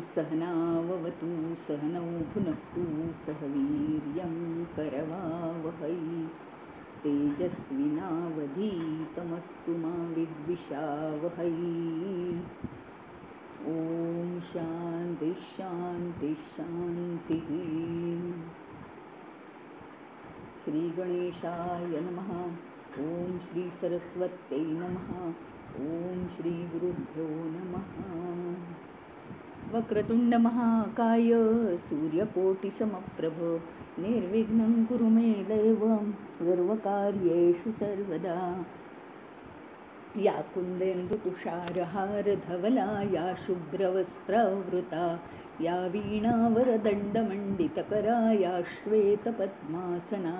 सहनाववतु सहनौ भुनक्तु सह वीर्यं करवावहै तेजस्विनावधीतमस्तु मा विद्विषावहै। ओम शांति शांति शांतिः। श्री गणेशाय नमः। ओम श्री सरस्वत्यै नमः। ओम श्री गुरुभ्यो नमः। वक्रतुंड महाकाय सूर्यकोटिसमप्रभ निर्विघ्नं कुरु मे देव सर्वकार्येषु सर्वदा। या कुन्देन्दुतुषारहारधवला या शुभ्रवस्त्रावृता या वीणावरदण्डमण्डितकरा या श्वेतपद्मासना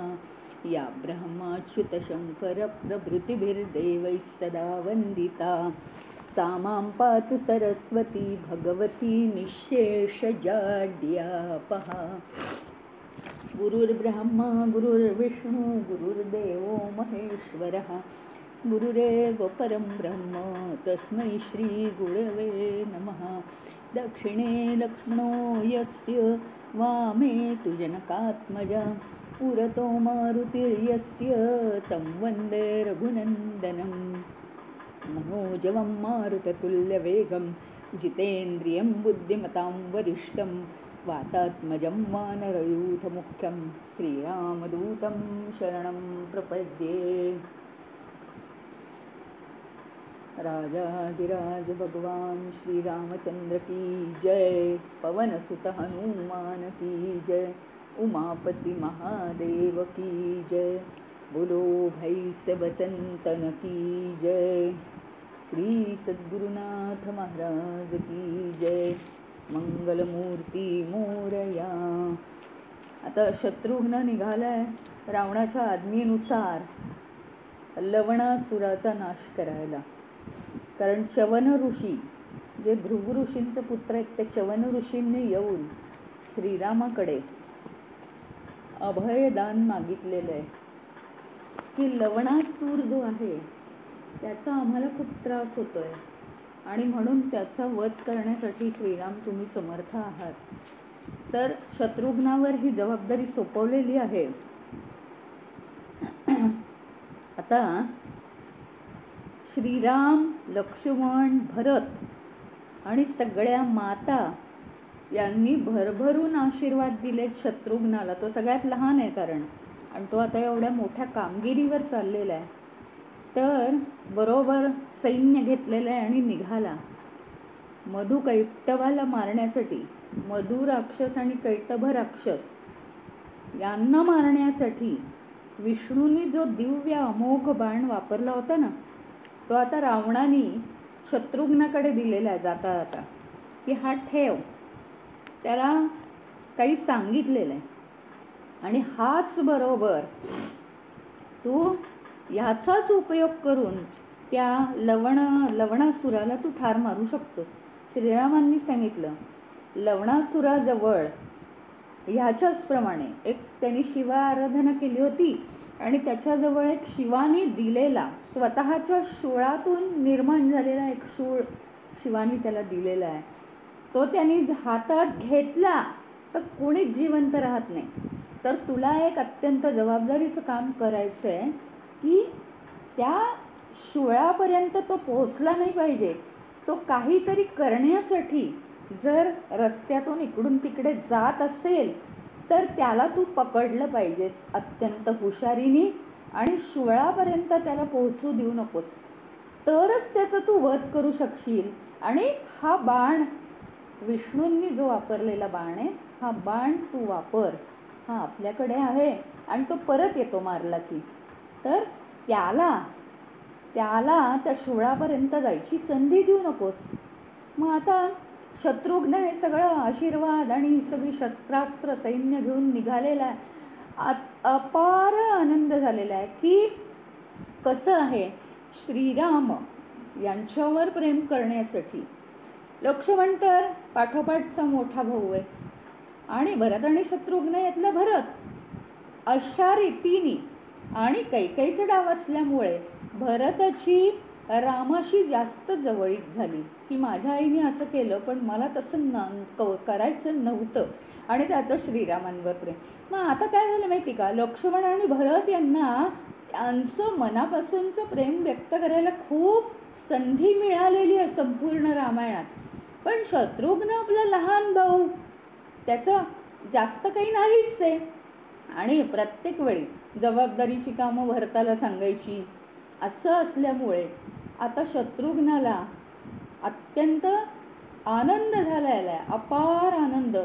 या ब्रह्माच्युतशङ्करप्रभृतिभिर्देवैः सदा वन्दिता सा मां पातु सरस्वती भगवती निःशेषजाड्यापहा। गुरुर्ब्रह्मा गुरुर्विष्णु गुरुर्देवो महेश्वरः गुरुरेव परं ब्रह्म तस्मै श्री गुरवे नमः। दक्षिणे लक्ष्मणो यस्य वामे तु जनकात्मजा पुरतो मारुतिर्यस्य तं वन्दे रघुनन्दनं। मनोजवं मारुततुल्यवेगं जितेन्द्रियं बुद्धिमतां वरिष्ठं वातात्मजं वानरयूथमुख्यं श्रीरामदूतं शरणं प्रपद्ये। राजाधिराज भगवान श्री रामचंद्र की जय। पवन सुत हनुमान की जय। उमापति महादेव की जय। बोलो भाई सब संतन की जय। श्री सद्गुरुनाथ महाराज की जय। मंगलमूर्ती मोरया। आता शत्रुघ्न निघालाय रावणाच्या आज्ञेनुसार लवणासुराचा नाश करायला। कारण च्यवन ऋषी जे भृगु ऋषींचे पुत्र आहेत ते च्यवन ऋषींनी येऊन श्रीरामाकडे अभयदान मागितलेलं आहे की लवणासूर जो आहे त्याचा आम्हाला खूप त्रास होतोय आणि म्हणून त्याचा वध करण्यासाठी श्रीराम तुम्ही समर्थ आहात। तर शत्रुघ्नावर ही जबाबदारी सोपवलेली आहे। आता श्रीराम लक्ष्मण भरत आणि सगळ्या माता यांनी भरभरून आशीर्वाद दिलेत शत्रुघ्नाला। तो सगळ्यात लहान आहे कारण आणि तो आता एवढ्या मोठ्या कामगिरीवर चाललेला आहे। तर बरोबर सैन्य घेतलेलं आहे आणि निघाला मधु कैटभाला मारण्यासाठी। मधु राक्षस आणि कैटभ राक्षस यांना मारण्यासाठी विष्णूंनी जो दिव्य अमोघ बाण वापरला होता ना तो आता रावणाने शत्रुघ्नाकडे दिलेला आहे जाता जाता की हा ठेव। त्याला काही सांगितलेलं आहे आणि हाच बरोबर तू ह्याचाच उपयोग करून त्या लवणासुराला तू ठार मारू शकतोस। श्रीरामांनी सांगितलं लवणासुराजवळ ह्याच्याच प्रमाणे एक त्यांनी शिवा आराधना केली होती आणि त्याच्याजवळ एक शिवानी दिलेला स्वतःच्या शूळातून निर्माण झालेला एक शूळ शिवानी त्याला दिलेला आहे। तो त्यांनी हातात घेतला तर कोणीच जिवंत राहत नाही। तर तुला एक अत्यंत जबाबदारीचं काम करायचं आहे की त्या शूळापर्यंत तो पोहोचला नाही पाहिजे। तो काहीतरी करण्यासाठी जर रस्त्यातून इकडून तिकडे जात असेल तर त्याला तू पकडलं पाहिजेस अत्यंत हुशारीने आणि शूळापर्यंत त्याला पोहोचू देऊ नकोस। तरच त्याचा तू वध करू शकशील। आणि हा बाण विष्णूंनी जो वापरलेला बाण आहे हा बाण तू वापर। हा आपल्याकडे आहे आणि तो परत येतो मारला की। तर त्याला त्या शूळापर्यंत जायची संधी देऊ नकोस। मग आता शत्रुघ्न हे सगळं आशीर्वाद आणि सगळी शस्त्रास्त्र सैन्य घेऊन निघालेला आहे। अपार आनंद झालेला आहे की कसं आहे, श्रीराम यांच्यावर प्रेम करण्यासाठी लक्ष्मण तर पाठोपाठचा मोठा भाऊ आहे आणि भरत आणि शत्रुघ्न यातला भरत, अशा रीतीने आणि कैकेयीचा डाव असल्यामुळे भरताची रामाशी जास्त जवळीक झाली की माझ्या आईने असं केलं पण मला तसं करायचं नव्हतं आणि त्याचं श्रीरामांवर प्रेम. मग आता काय झालं माहिती का, लक्ष्मण आणि भरत यांना त्यांचं मनापासूनचं प्रेम व्यक्त करायला खूप संधी मिळालेली आहे संपूर्ण रामायणात. पण शत्रुघ्न आपला लहान भाऊ, त्याचं जास्त काही नाहीच आहे आणि प्रत्येक वेळी जबाबदारीची कामं भरताला सांगायची. असं असल्यामुळे आता शत्रुघ्नाला अत्यंत आनंद झालेला आहे, अपार आनंद.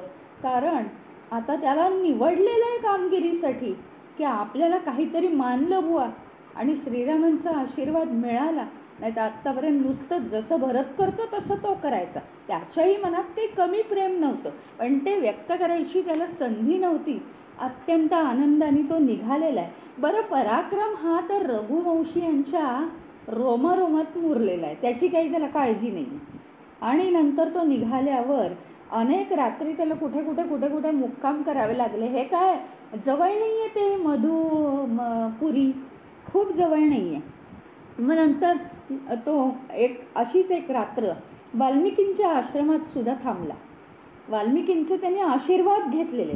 कारण आता त्याला निवडलेलं आहे कामगिरीसाठी की आपल्याला काहीतरी मानलं बुवा आणि श्रीरामांचा आशीर्वाद मिळाला. नाही तर आत्तापर्यंत नुसतं जसं भरत करतो तसं तो करायचा. त्याच्याही मनात काही कमी प्रेम नव्हतं पण ते व्यक्त करायची त्याला संधी नव्हती. अत्यंत आनंदाने तो निघालेला आहे. बरं, पराक्रम हा तर रघुवंशी यांच्या रोमारोमात मुरलेला आहे, त्याची काही त्याला काळजी नाही. आणि नंतर तो निघाल्यावर अनेक रात्री त्याला कुठे कुठे मुक्काम करावे लागले. हे काय जवळ नाही आहे ते पुरी, खूप जवळ नाही आहे. मग नंतर तो अशीच एक रात्र वाल्मिकींच्या आश्रमात सुद्धा थांबला. वाल्मिकींचे त्यांनी आशीर्वाद घेतलेले.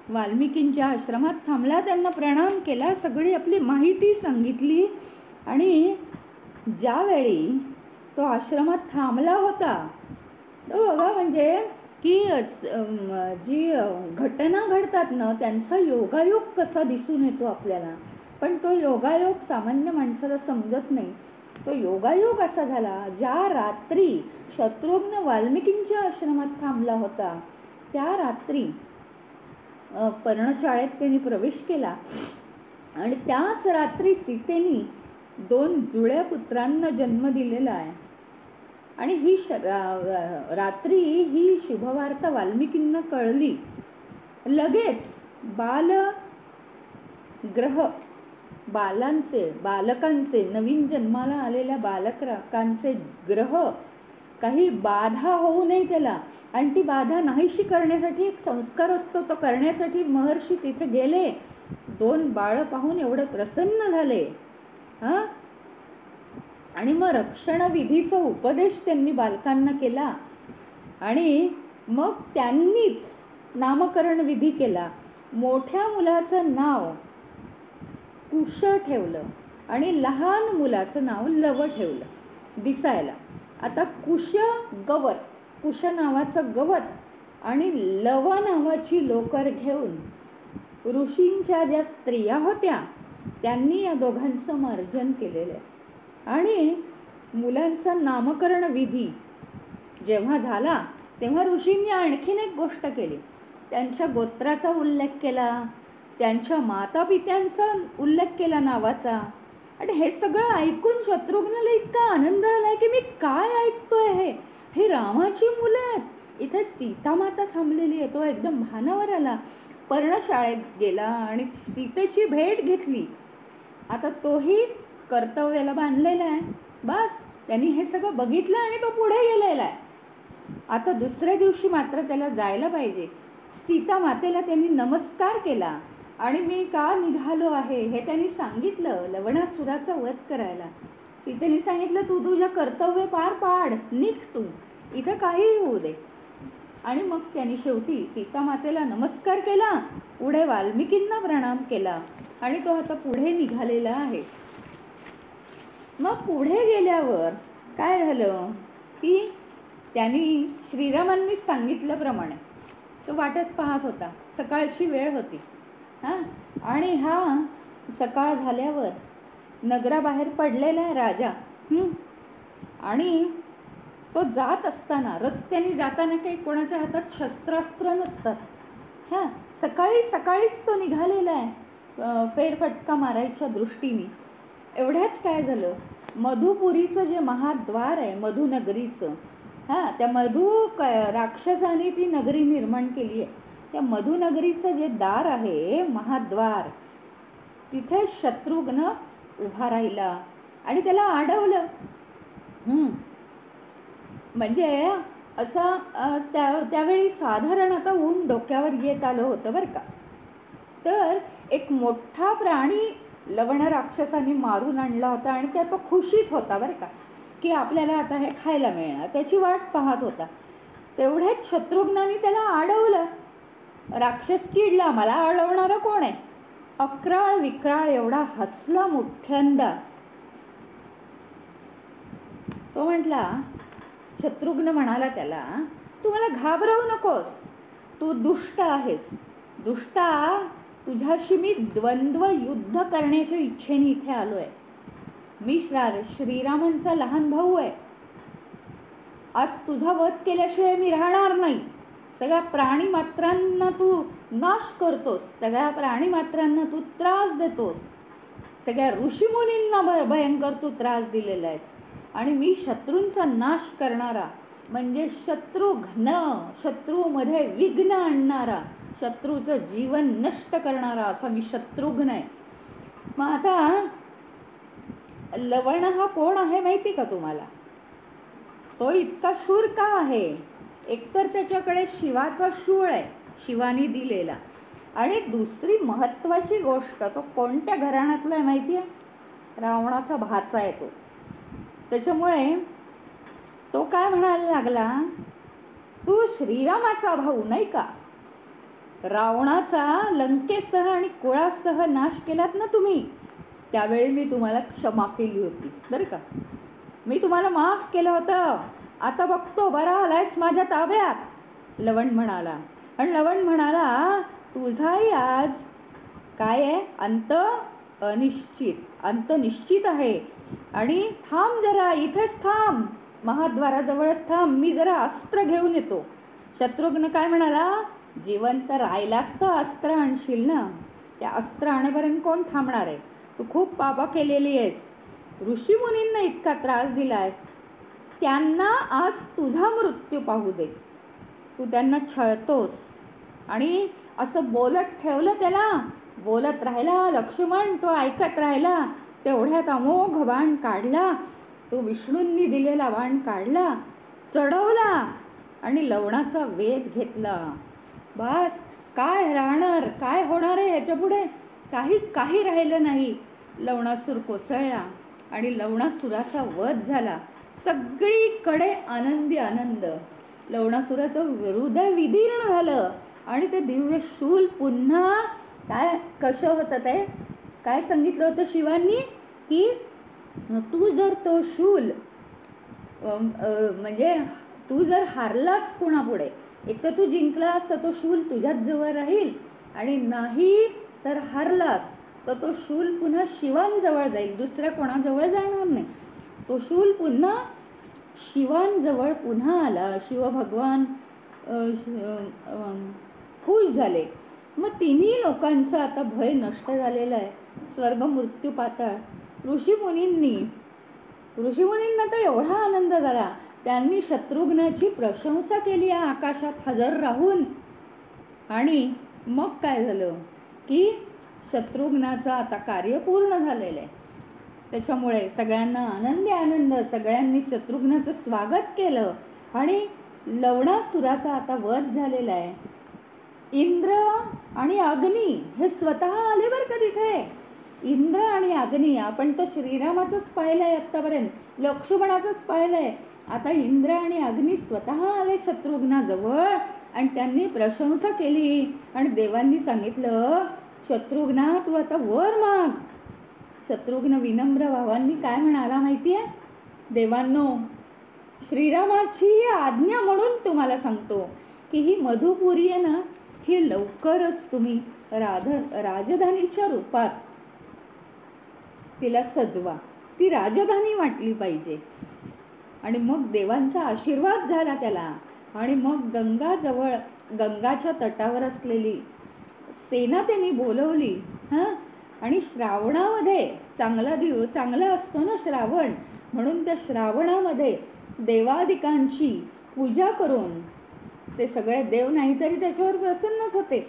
वाल्मिकींच्या आश्रमात थांबला, त्यांना प्रणाम केला, सगळी आपली माहिती सांगितली. आणि ज्यावेळी तो आश्रमात थांबला होता तो बघा, म्हणजे की जी घटना घडतात ना त्यांचा योगायोग कसा दिसून येतो आपल्याला. पण तो योगायोग सामान्य माणसाला समजत नाही. तो योगायोग असा झाला, ज्या रात्री शत्रुघ्न वाल्मिकींच्या आश्रमात थांबला होता त्या रात्री पर्णशाळेत त्यांनी प्रवेश केला आणि त्याच रात्री सीतेने 2 जुळ्या पुत्रांना जन्म दिलेला आहे. आणि ही रात्री ही शुभवार्ता वाल्मिकींना कळली. लगेच बालकांचे नवीन जन्माला आलेल्या बालकांचे ग्रह काही बाधा होऊ नये त्याला, आणि ती बाधा नाहीशी करण्यासाठी एक संस्कार असतो, तो करण्यासाठी महर्षी तिथे गेले. 2 बाळं पाहून एवढे प्रसन्न झाले. आणि मग रक्षणविधीचा उपदेश त्यांनी बालकांना केला आणि मग त्यांनीच नामकरण विधी केला. मोठ्या मुलाचं नाव कुश ठेवलं आणि लहान मुलाचं नाव लव ठेवलं दिसायला. आता कुश नावाचं गवत आणि लव नावाची लोकर घेऊन ऋषींच्या ज्या स्त्रिया होत्या त्यांनी या दोघांचं मार्जन केलेलं आहे. आणि मुलांचा नामकरण विधी जेव्हा झाला तेव्हा ऋषींनी आणखीन एक गोष्ट केली. त्यांच्या गोत्राचा उल्लेख केला, त्यांच्या मातापित्यांचा उल्लेख केला नावाचा. आणि हे सगळं ऐकून शत्रुघ्नाला इतका आनंद आला की मी काय ऐकतोय, हे रामाची मुलं आहेत, इथे सीतामाता थांबलेली आहे. तो एकदम भानावर आला, पर्णशाळेत गेला आणि सीतेची भेट घेतली. आता तोही कर्तव्याला बांधलेला आहे. बस त्यांनी हे सगळं बघितलं आणि तो पुढे गेलेला आहे. आता दुसऱ्या दिवशी मात्र त्याला जायला पाहिजे. सीता मातेला त्यांनी नमस्कार केला आणि मी का निघालो आहे हे त्यांनी सांगितलं. लवणासुराचा वध करायला सीतेने सांगितलं, तू तुझ्या कर्तव्य पार पाड, निघ तू, इथं काहीही होऊ दे. आणि मग त्यांनी शेवटी सीता मातेला नमस्कार केला, पुढे वाल्मिकींना प्रणाम केला आणि तो आता पुढे निघालेला आहे. मग पुढे गेल्यावर काय झालं की त्यांनी श्रीरामांनी सांगितल्याप्रमाणे तो वाटत पाहत होता. सकाळची वेळ होती आणि सकाळ झाल्यावर नगराबाहेर पडलेला आहे राजा. आणि तो जात असताना रस्त्याने जाताना काही कोणाच्या हातात शस्त्रास्त्र नसतात. सकाळीच तो निघालेला आहे फेरफटका मारायच्या दृष्टीने. एवढ्यात काय झालं, मधुपुरीचं जे महाद्वार आहे मधुनगरीचं, त्या राक्षसाने ती नगरी निर्माण केली आहे. त्या मधुनगरीचं जे दार आहे महाद्वार, तिथे शत्रुघ्न उभा राहिला आणि त्याला अडवलं. म्हणजे असं त्यावेळी साधारण आता ऊन डोक्यावर येत आलं होतं बरं का. तर एक मोठा प्राणी लवण राक्षसाने मारून आणला होता आणि त्या तो खुशीत होता बरं का, की आपल्याला आता हे खायला मिळणार, त्याची वाट पाहत होता. तेवढेच शत्रुघ्नाने त्याला अडवलं. राक्षस चिडला, मला अडवणारा कोण आहे? अक्राळ विक्राळ एवढा हसला मोठ्यांदा. तो म्हटला, शत्रुघ्न म्हणाला त्याला, तू मला घाबरवू नकोस, तू दुष्ट आहेस. दुष्टा, तुझ्याशी मी द्वंद्व युद्ध करण्याच्या इच्छेने इथे आलोय. मी श्रीरामांचा लहान भाऊ आहे. आज तुझा वध केल्याशिवाय मी राहणार नाही. सगळ्या प्राणीमात्रांना तू नाश करतोस, सगळ्या प्राणीमात्रांना तू त्रास देतोस, सगळ्या ऋषीमुनींना भयंकर तू त्रास दिलेला आहेस. आणि मी शत्रूंचा नाश करणारा म्हणजे शत्रुघ्न, शत्रूमध्ये विघ्न आणणारा, शत्रूचं जीवन नष्ट करणारा असा मी शत्रुघ्न आहे. मग आता लवण हा कोण आहे माहिती का तुम्हाला? तो इतका शूर का आहे? एकतर त्याच्याकडे शिवाचा शूळ आहे, शिवानी दिलेला. आणि दुसरी महत्त्वाची गोष्ट, तो कोणत्या घराण्यातला आहे माहिती आहे? रावणाचा भाचा आहे तो. त्याच्यामुळे तो काय म्हणायला लागला, तू श्रीरामाचा भाऊ नाही का? रावणाचा लंकेसह आणि कुळासह नाश केलात ना तुम्ही, त्यावेळी मी तुम्हाला क्षमा केली होती बरं का. मी तुम्हाला माफ केलं होतं. आता बघतो बरा आलायस माझ्या ताब्यात, लवण म्हणाला. आणि लवण म्हणाला, तुझाही आज काय आहे, अंत अनिश्चित, अंत निश्चित आहे. आणि थांब जरा, इथेच थांब, महाद्वाराजवळच थांब, मी जरा अस्त्र घेऊन येतो. शत्रुघ्न काय म्हणाला, जिवंत राहिलास तर अस्त्र आणशील ना. त्या अस्त्र आणेपर्यंत कोण थांबणार आहे? तू खूप पापं केलेली आहेस, ऋषीमुनींना इतका त्रास दिलायस, त्यांना आज तुझा मृत्यू पाहू दे. तू त्यांना छळतोस. आणि असं बोलत ठेवलं त्याला, बोलत राहिला लक्ष्मण, तो ऐकत राहिला. तेवढ्यात अमोघ बाण काढला, तो विष्णूंनी दिलेला बाण काढला, चढवला आणि लवणाचा वेध घेतला. बस काय राहणार, काय होणार आहे ह्याच्यापुढे? काही राहिलं नाही. लवणासूर कोसळला आणि लवणासुराचा वध झाला. सगळीकडे आनंदी आनंद. लवणासुराचं हृदय विदीर्ण झालं आणि ते दिव्य शूल पुन्हा काय, कसं होतं ते, काय सांगितलं होतं शिवांनी, की तू जर तो शूल म्हणजे तू जर हारलास कोणापुढे, एक तर तू जिंकलास तर तो शूल तुझ्याच जवळ राहील, आणि नाही तर हारलास तर तो शूल पुन्हा शिवांजवळ जाईल, दुसऱ्या कोणाजवळ जाणार नाही. तो शूल पुन्हा शिवांजवळ पुन्हा आला. शिवभगवान खुश झाले. मग तिन्ही लोकांचं आता भय नष्ट झालेलं आहे. स्वर्ग मृत्यू पाताळ. ऋषीमुनींना तर एवढा आनंद झाला, त्यांनी शत्रुघ्नाची प्रशंसा केली आकाशात हजर राहून. आणि मग काय झालं की शत्रुघ्नाचं आता कार्य पूर्ण झालेलं आहे. त्याच्यामुळे सगळ्यांना आनंदी आनंद, सगळ्यांनी शत्रुघ्नाचं स्वागत केलं आणि लवणासुराचा आता वध झालेला आहे. इंद्र आणि अग्नी हे स्वतः आले बरं का तिथे. इंद्र आणि अग्नी, आपण तर श्रीरामाचंच पाहिलं आहे आत्तापर्यंत, लक्ष्मणाचंच पाहिलं आहे. आता इंद्र आणि अग्नी स्वतः आले शत्रुघ्नाजवळ आणि त्यांनी प्रशंसा केली. आणि देवांनी सांगितलं, शत्रुघ्ना तू आता वर माग. शत्रुघ्न विनम्र भावांनी काय म्हणाला माहिती आहे? देवांनो, श्रीरामाची आज्ञा म्हणून तुम्हाला सांगतो की ही मधुपुरी आहे ना, ही लवकरच तुम्ही राजधानीच्या रूपात तिला सजवा, ती राजधानी वाटली पाहिजे. आणि मग देवांचा आशीर्वाद झाला त्याला. आणि मग गंगाजवळ, गंगाच्या तटावर असलेली सेना त्यांनी बोलवली. आणि श्रावणामध्ये चांगला असतो ना श्रावण, म्हणून त्या श्रावणामध्ये देवादिकांची पूजा करून ते सगळे देव नाहीतरी त्याच्यावर प्रसन्नच होते.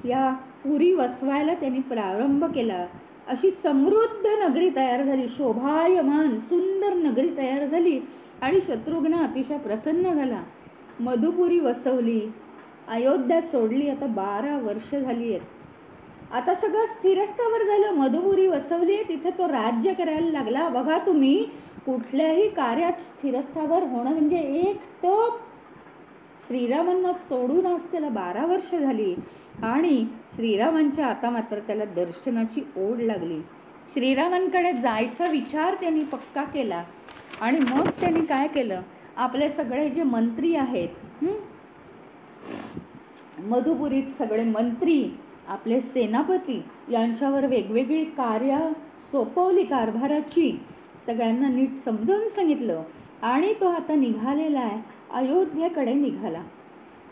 या पुरी वसवायला त्यांनी प्रारंभ केला. अशी समृद्ध नगरी तयार झाली, शोभायमान सुंदर नगरी तयार झाली. आणि शत्रुघ्न अतिशय प्रसन्न झाला. मधुपुरी वसवली, अयोध्या सोडली. आता 12 वर्ष झाली आहेत. आता सगळं स्थिरस्थावर झालं. मधुपुरी वसवली, तिथे तो राज्य करायला लागला. बघा तुम्ही, कुठल्याही कार्यात स्थिरस्थावर होणं म्हणजे एक तप. श्रीरामांना सोडून आज त्याला 12 वर्ष झाली. आणि श्रीरामांच्या आता मात्र त्याला दर्शनाची ओढ लागली. श्रीरामांकडे जायचा विचार त्यांनी पक्का केला. आणि मग त्यांनी काय केलं, आपले सगळे जे मंत्री आहेत, मधुपुरीत सगळे मंत्री, आपले सेनापती यांच्यावर वेगवेगळी कार्य सोपवली कारभाराची. सगळ्यांना नीट समजावून सांगितलं. आणि तो आता निघालेला आहे, अयोध्येकडे निघाला.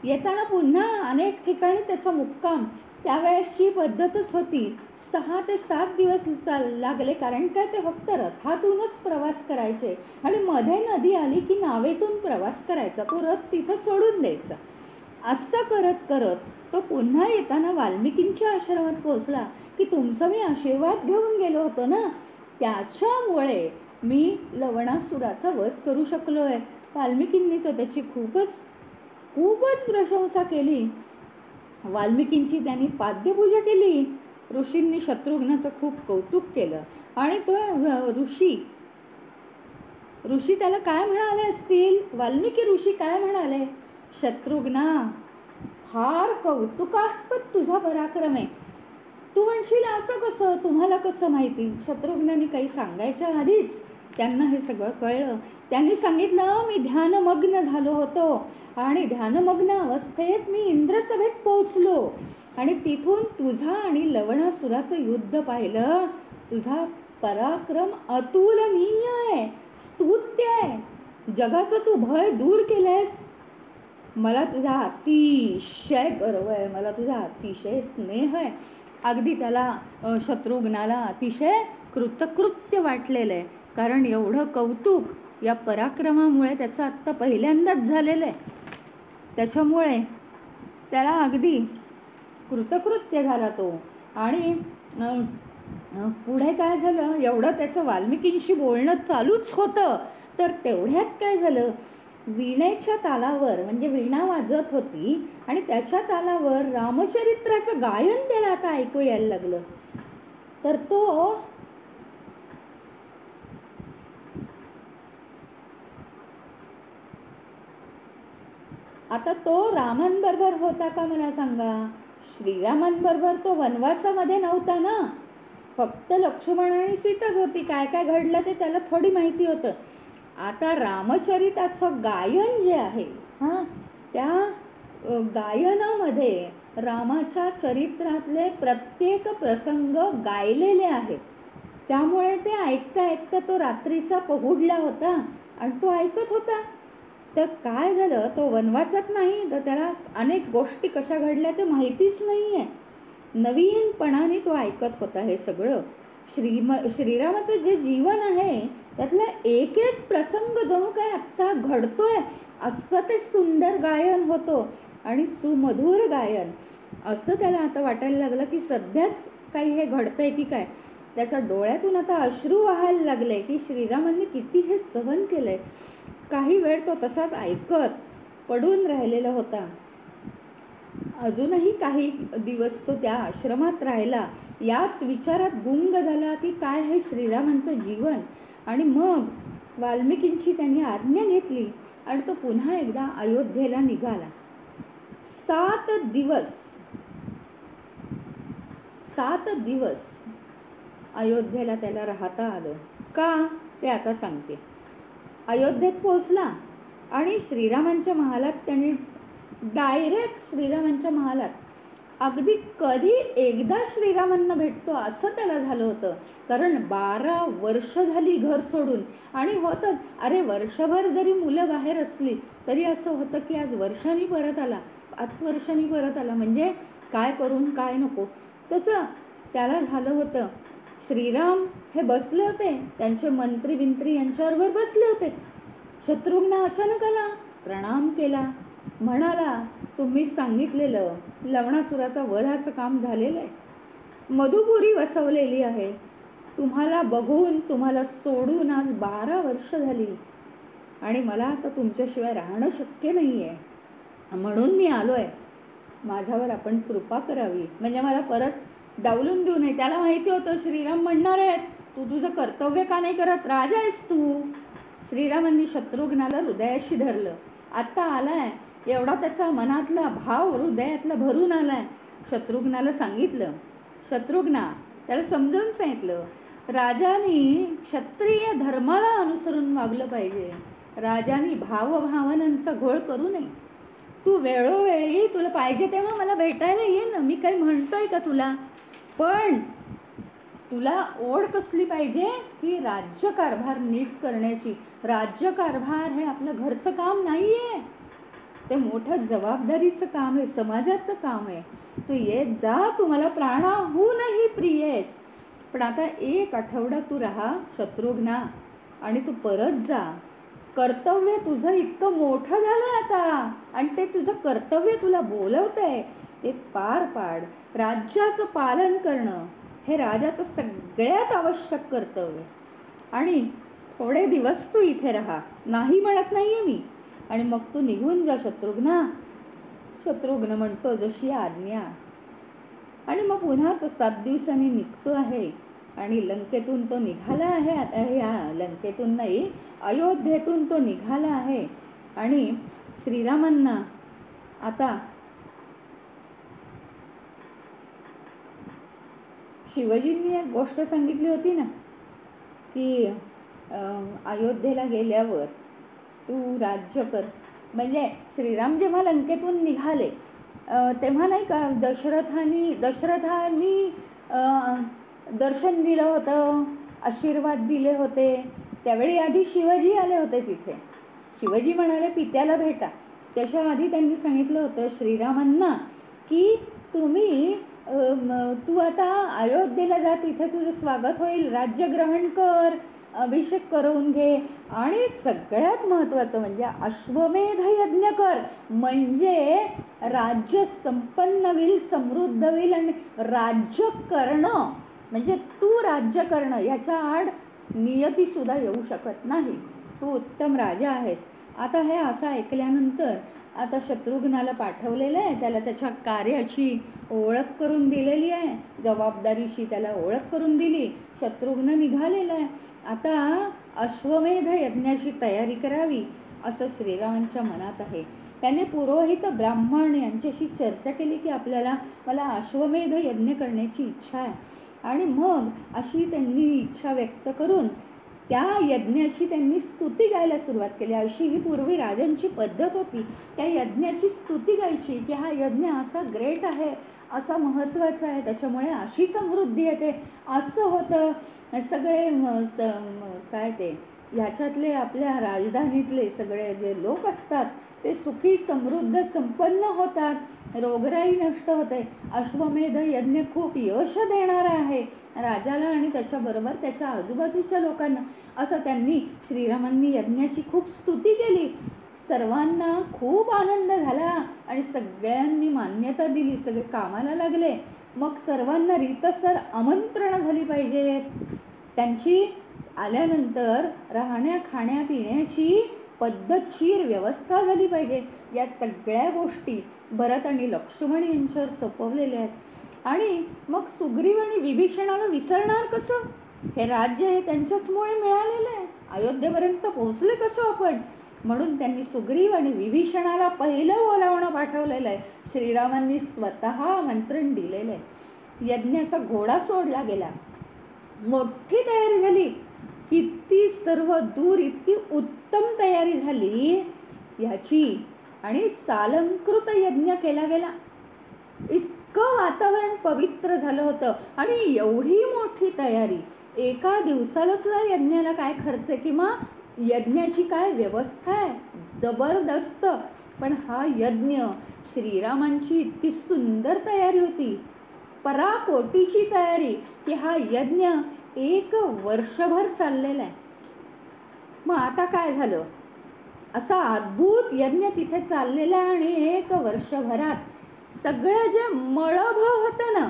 येताना पुन्हा अनेक ठिकाणी त्याचा मुक्काम. त्यावेळेसची पद्धतच होती, 6 ते 7 दिवस लागले. कारण काय, ते फक्त रथातूनच प्रवास करायचे. आणि मध्ये नदी आली की नावेतून प्रवास करायचा, तो रथ तिथं सोडून द्यायचा. असं करत करत तो पुन्हा येताना वाल्मिकींच्या आश्रमात पोहोचला. की तुमचा मी आशीर्वाद घेऊन गेलो होतो ना, त्याच्यामुळे मी लवणासुराचा वध करू शकलो आहे. वाल्मिकींनी तर त्याची खूपच प्रशंसा केली. वाल्मिकींची त्यांनी पाद्यपूजा केली. ऋषींनी शत्रुघ्नाचं खूप कौतुक केलं. आणि तो ऋषी त्याला काय म्हणाले असतील, वाल्मिकी ऋषी काय म्हणाले, शत्रुघ्ना, फार कौतुकास्पद तुझा पराक्रम आहे. तू म्हणशील असं कसं, तुम्हाला कसं माहिती. शत्रुघ्नाने काही सांगायच्या आधीच त्यांना हे सगळं कळलं. त्यांनी सांगितलं, मी ध्यानमग्न झालो होतो आणि ध्यानमग्न अवस्थेत मी इंद्रसभेत पोहोचलो. आणि तिथून तुझा आणि लवणासुराचं युद्ध पाहिलं. तुझा पराक्रम अतुलनीय आहे, स्तुत्य आहे. जगाचं तू भय दूर केलंयस. मला तुझा अतिशय गर्व आहे, मला तुझा अतिशय स्नेह आहे. अगदी त्याला शत्रुघ्नाला अतिशय कृतकृत्य वाटलेलं आहे. कारण एवढं कौतुक या पराक्रमामुळे त्याचं आत्ता पहिल्यांदाच झालेलं आहे. त्याच्यामुळे त्याला अगदी कृतकृत्य झाला तो. आणि पुढे काय झालं, एवढं त्याचं वाल्मिकींशी बोलणं चालूच होतं. तर तेवढ्यात काय झालं, वीणेच्या तालावर, म्हणजे वीणा वाजत होती आणि त्याच्या तालावर रामचरित्राचं गायन त्याला आता ऐकू यायला लागलं. तर तो रामांबरोबर होता का मला सांगा. श्रीरामांबरोबर तो वनवासामध्ये नव्हता ना, फक्त लक्ष्मण आणि सीताच होती. काय काय घडलं ते त्याला थोडी माहिती होतं. आता रामचरिताचं गायन जे आहे, त्या गायनामध्ये रामाच्या चरित्रातले प्रत्येक प्रसंग गायलेले आहेत. त्यामुळे ते ऐकता ऐकता तो रात्रीचा पहुडला होता आणि तो ऐकत होता. तर काय झालं, तो वनवासात नाही, तर त्याला अनेक गोष्टी कशा घडल्या ते माहितीच नाही आहे. नवीनपणाने तो ऐकत होता हे सगळं. श्रीरामाचं जे जीवन आहे त्यातला एक एक प्रसंग जणू काय आत्ता घडतोय असं ते सुंदर गायन होतं आणि सुमधुर गायन. असं त्याला आता वाटायला लागलं की सध्याच काही हे घडतंय की काय. त्याच्या डोळ्यातून आता अश्रू वाहायला लागले की श्रीरामांनी किती हे सहन केलंय. काही वेळ तो तसाच ऐकत पडून राहिलेला होता. अजूनही काही दिवस तो त्या आश्रमात राहिला. याच विचारात गुंग झाला की काय हे श्रीरामांचं जीवन. आणि मग वाल्मिकींची त्यांनी आज्ञा घेतली आणि तो पुन्हा एकदा अयोध्येला निघाला. 7 दिवस अयोध्येला त्याला राहता आलं. का ते आता सांगते. अयोध्येत पोहोचला आणि श्रीरामांच्या महालात त्यांनी डायरेक्ट श्रीरामांच्या महालात अगदी कधी एकदा श्रीरामांना भेटतो असं त्याला झालं होतं. कारण 12 वर्ष झाली घर सोडून. आणि होतं, अरे वर्षभर जरी मुलं बाहेर असली तरी असं होतं की आज वर्षांनी परत आला, 5 वर्षांनी परत आला, म्हणजे काय करून काय नको तसं त्याला झालं होतं. श्रीराम हे बसले होते, त्यांचे मंत्री बिंत्री यांच्याबरोबर बसले होते. शत्रुघ्न अचानक आला, प्रणाम केला, म्हणाला, तुम्ही सांगितलेलं लवणासुराचा वधाचं काम झालेलं आहे. मधुपुरी वसवलेली आहे. तुम्हाला बघून, तुम्हाला सोडून आज 12 वर्ष झाली आणि मला आता तुमच्याशिवाय राहणं शक्य नाही आहे. म्हणून मी आलो आहे. माझ्यावर आपण कृपा करावी, म्हणजे मला परत डावलून देऊ नये. त्याला माहिती होतं श्रीराम म्हणणार आहेत, तू तुझं कर्तव्य का नाही करत, राजा आहेस तू. श्रीरामांनी शत्रुघ्नाला हृदयाशी धरलं. आत्ता आलाय, एवढा त्याचा मनातला भाव हृदयातला भरून आलाय. शत्रुघ्नाला सांगितलं, शत्रुघ्ना त्याला समजावून सांगितलं, राजाने क्षत्रिय धर्माला अनुसरून वागलं पाहिजे. राजाने भावभावनांचा घोळ करू नये. तू वेळोवेळी तुला पाहिजे तेव्हा मला भेटायला ये ना, मी काही म्हणतोय का तुला, पण तुला ओढ कसली पाहिजे की राज्यकारभार नीट करण्याची. राज्यकारभार हे आपलं घरचं काम नाही आहे, ते मोठं जबाबदारीचं काम आहे, समाजाचं काम आहे. तू येत जा, तू मला प्राणाहूनही प्रिय आहेस, पण आता 1 आठवडा तू राहा शत्रुघ्ना आणि तू परत जा. कर्तव्य तुझं इतकं मोठं झालं आता आणि ते तुझं कर्तव्य तुला बोलवतंय, ते पार पाड. राज्याचं पालन करणं हे राजाचं सगळ्यात आवश्यक कर्तव्य. आणि थोडे दिवस तू इथे राहा, नाही म्हणत नाहीये मी, आणि मग तू निघून जा शत्रुघ्ना. शत्रुघ्न म्हणतो जशी आज्ञा. आणि मग पुन्हा तो 7 दिवसांनी निघतो आहे आणि लंकेतून तो निघाला आहे. आता ह्या लंकेतून नाही, अयोध्येतून तो निघाला आहे. आणि श्रीरामांना आता शिवजींनी एक गोष्ट सांगितली होती ना की अयोध्येला गेल्यावर तू राज्य कर. म्हणजे श्रीराम जेव्हा लंकेतून निघाले तेव्हा नाही का दशरथानी दर्शन दिलं होतं, आशीर्वाद दिले होते. त्यावेळी आधी शिवाजी आले होते तिथे. शिवाजी म्हणाले पित्याला भेटा. त्याच्या आधी त्यांनी सांगितलं होतं श्रीरामांना की तू आता अयोध्येला जा, तिथे तुझं स्वागत होईल, राज्य ग्रहण कर, अभिषेक करून घे, आणि सगळ्यात महत्त्वाचं म्हणजे अश्वमेध यज्ञ कर, म्हणजे राज्य संपन्न होईल, समृद्ध होईल. आणि राज्य करणं म्हणजे तू राज्य करणं, याच्या आड नियतीसुद्धा येऊ शकत नाही. तू उत्तम राजा आहेस. आता हे असं ऐकल्यानंतर आता शत्रुघ्नाला पाठवलेलं आहे, त्याला त्याच्या कार्याची ओळख करून दिलेली आहे, जबाबदारीशी त्याला ओळख करून दिली. शत्रुघ्न निघालेला आहे. आता अश्वमेध यज्ञाची तयारी करावी असं श्रीरामांच्या मनात आहे. त्याने पुरोहित ब्राह्मण यांच्याशी चर्चा केली की मला अश्वमेध यज्ञ करण्याची इच्छा आहे. आणि मग अशी त्यांनी इच्छा व्यक्त करून त्या यज्ञाची त्यांनी स्तुती गायला सुरुवात केली. अशी ही पूर्वी राजांची पद्धत होती, त्या यज्ञाची स्तुती गायची की हा यज्ञ असा ग्रेट आहे, असा महत्त्वाचा आहे, त्याच्यामुळे अशी समृद्धी येते. असं होतं. सगळे काय ते ह्याच्यातले आपल्या राजधानीतले सगळे जे लोक असतात ते सुखी समृद्ध संपन्न होतात, रोगराई नष्ट होते. अश्वमेध यज्ञ खूप यश देणारा आहे राजाला आणि त्याच्याबरोबर त्याच्या आजूबाजूच्या लोकांना. असं त्यांनी श्रीरामांनी यज्ञाची खूप स्तुती केली. सर्वांना खूप आनंद झाला आणि सगळ्यांनी मान्यता दिली, सगळे कामाला लागले. मग सर्वांना रीतसर आमंत्रणं झाली पाहिजेत. त्यांची आल्यानंतर राहण्या खाण्यापिण्याची पद्धतशीर व्यवस्था झाली पाहिजे. या सगळ्या गोष्टी भरत आणि लक्ष्मण यांच्यावर सोपवलेल्या आहेत. आणि मग सुग्रीव आणि विभीषणाला विसरणार कसं? हे राज्य हे त्यांच्याचमुळे मिळालेलं आहे. अयोध्येपर्यंत पोहोचले कसं आपण? म्हणून त्यांनी सुग्रीव आणि विभीषणाला पहिलं बोलावणं पाठवलेलं आहे. श्रीरामांनी स्वतः आमंत्रण दिलेलं आहे. यज्ञाचा घोडा सोडला गेला, मोठी तयारी झाली. किती सर्व दूर इतकी उत्तम तयारी झाली याची. आणि सालंकृत यज्ञ केला गेला. इतकं वातावरण पवित्र झालं होतं. आणि एवढी मोठी तयारी, एका दिवसाला सुद्धा यज्ञाला काय खर्च आहे किंवा यज्ञाची काय व्यवस्था आहे, जबरदस्त. पण हा यज्ञ श्रीरामांची इतकी सुंदर तयारी होती, पराकोटीची तयारी, की हा यज्ञ 1 वर्षभर चाललेला आहे. मग आता काय झालं? असा अद्भुत यज्ञ तिथे चाललेला आहे आणि 1 वर्षभरात सगळं जे मळभ होतं ना,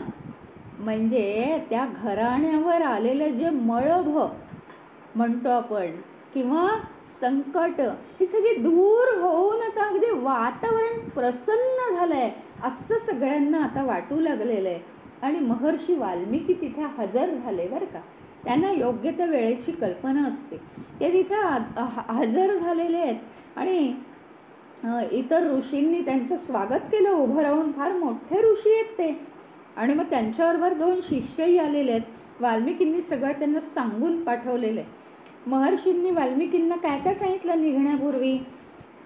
म्हणजे त्या घराण्यावर आलेलं जे मळभ म्हणतो आपण किंवा संकट, ही सगळी दूर होऊन आता अगदी वातावरण प्रसन्न झालंय असं सगळ्यांना आता वाटू लागलेलं आहे. आणि महर्षी वाल्मिकी तिथे हजर झाले बरं का. त्यांना योग्य त्या वेळेची कल्पना असते. ते तिथे हजर झालेले आहेत आणि इतर ऋषींनी त्यांचं स्वागत केलं उभं राहून. फार मोठे ऋषी आहेत ते. आणि मग त्यांच्याबरोबर 2 शिष्यही आलेले आहेत. वाल्मिकींनी सगळं त्यांना सांगून पाठवलेलं आहे. महर्षींनी वाल्मिकींना काय काय सांगितलं निघण्यापूर्वी,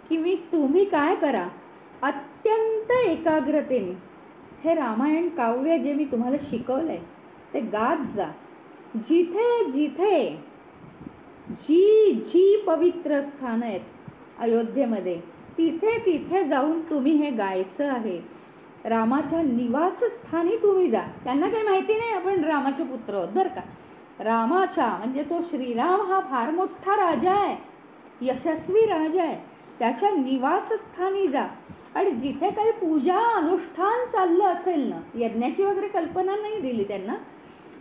की तुम्ही काय करा, अत्यंत एकाग्रतेने हे रामायण काव्य जे मी तुम्हाला शिकवलं आहे ते गात जा. जिथे जिथे जी जी पवित्र स्थान आहेत अयोध्येमध्ये तिथे तिथे जाऊन तुम्ही हे गायचं आहे. रामाच्या निवासस्थानी तुम्ही जा. त्यांना काही माहिती नाही आपण रामाचे पुत्र आहोत बरं का. रामाच्या म्हणजे तो श्रीराम हा फार मोठा राजा आहे, यशस्वी राजा आहे. त्याच्या निवासस्थानी जा आणि जिथे काही पूजा अनुष्ठान चाललं असेल ना, यज्ञाची वगैरे कल्पना नाही दिली त्यांना,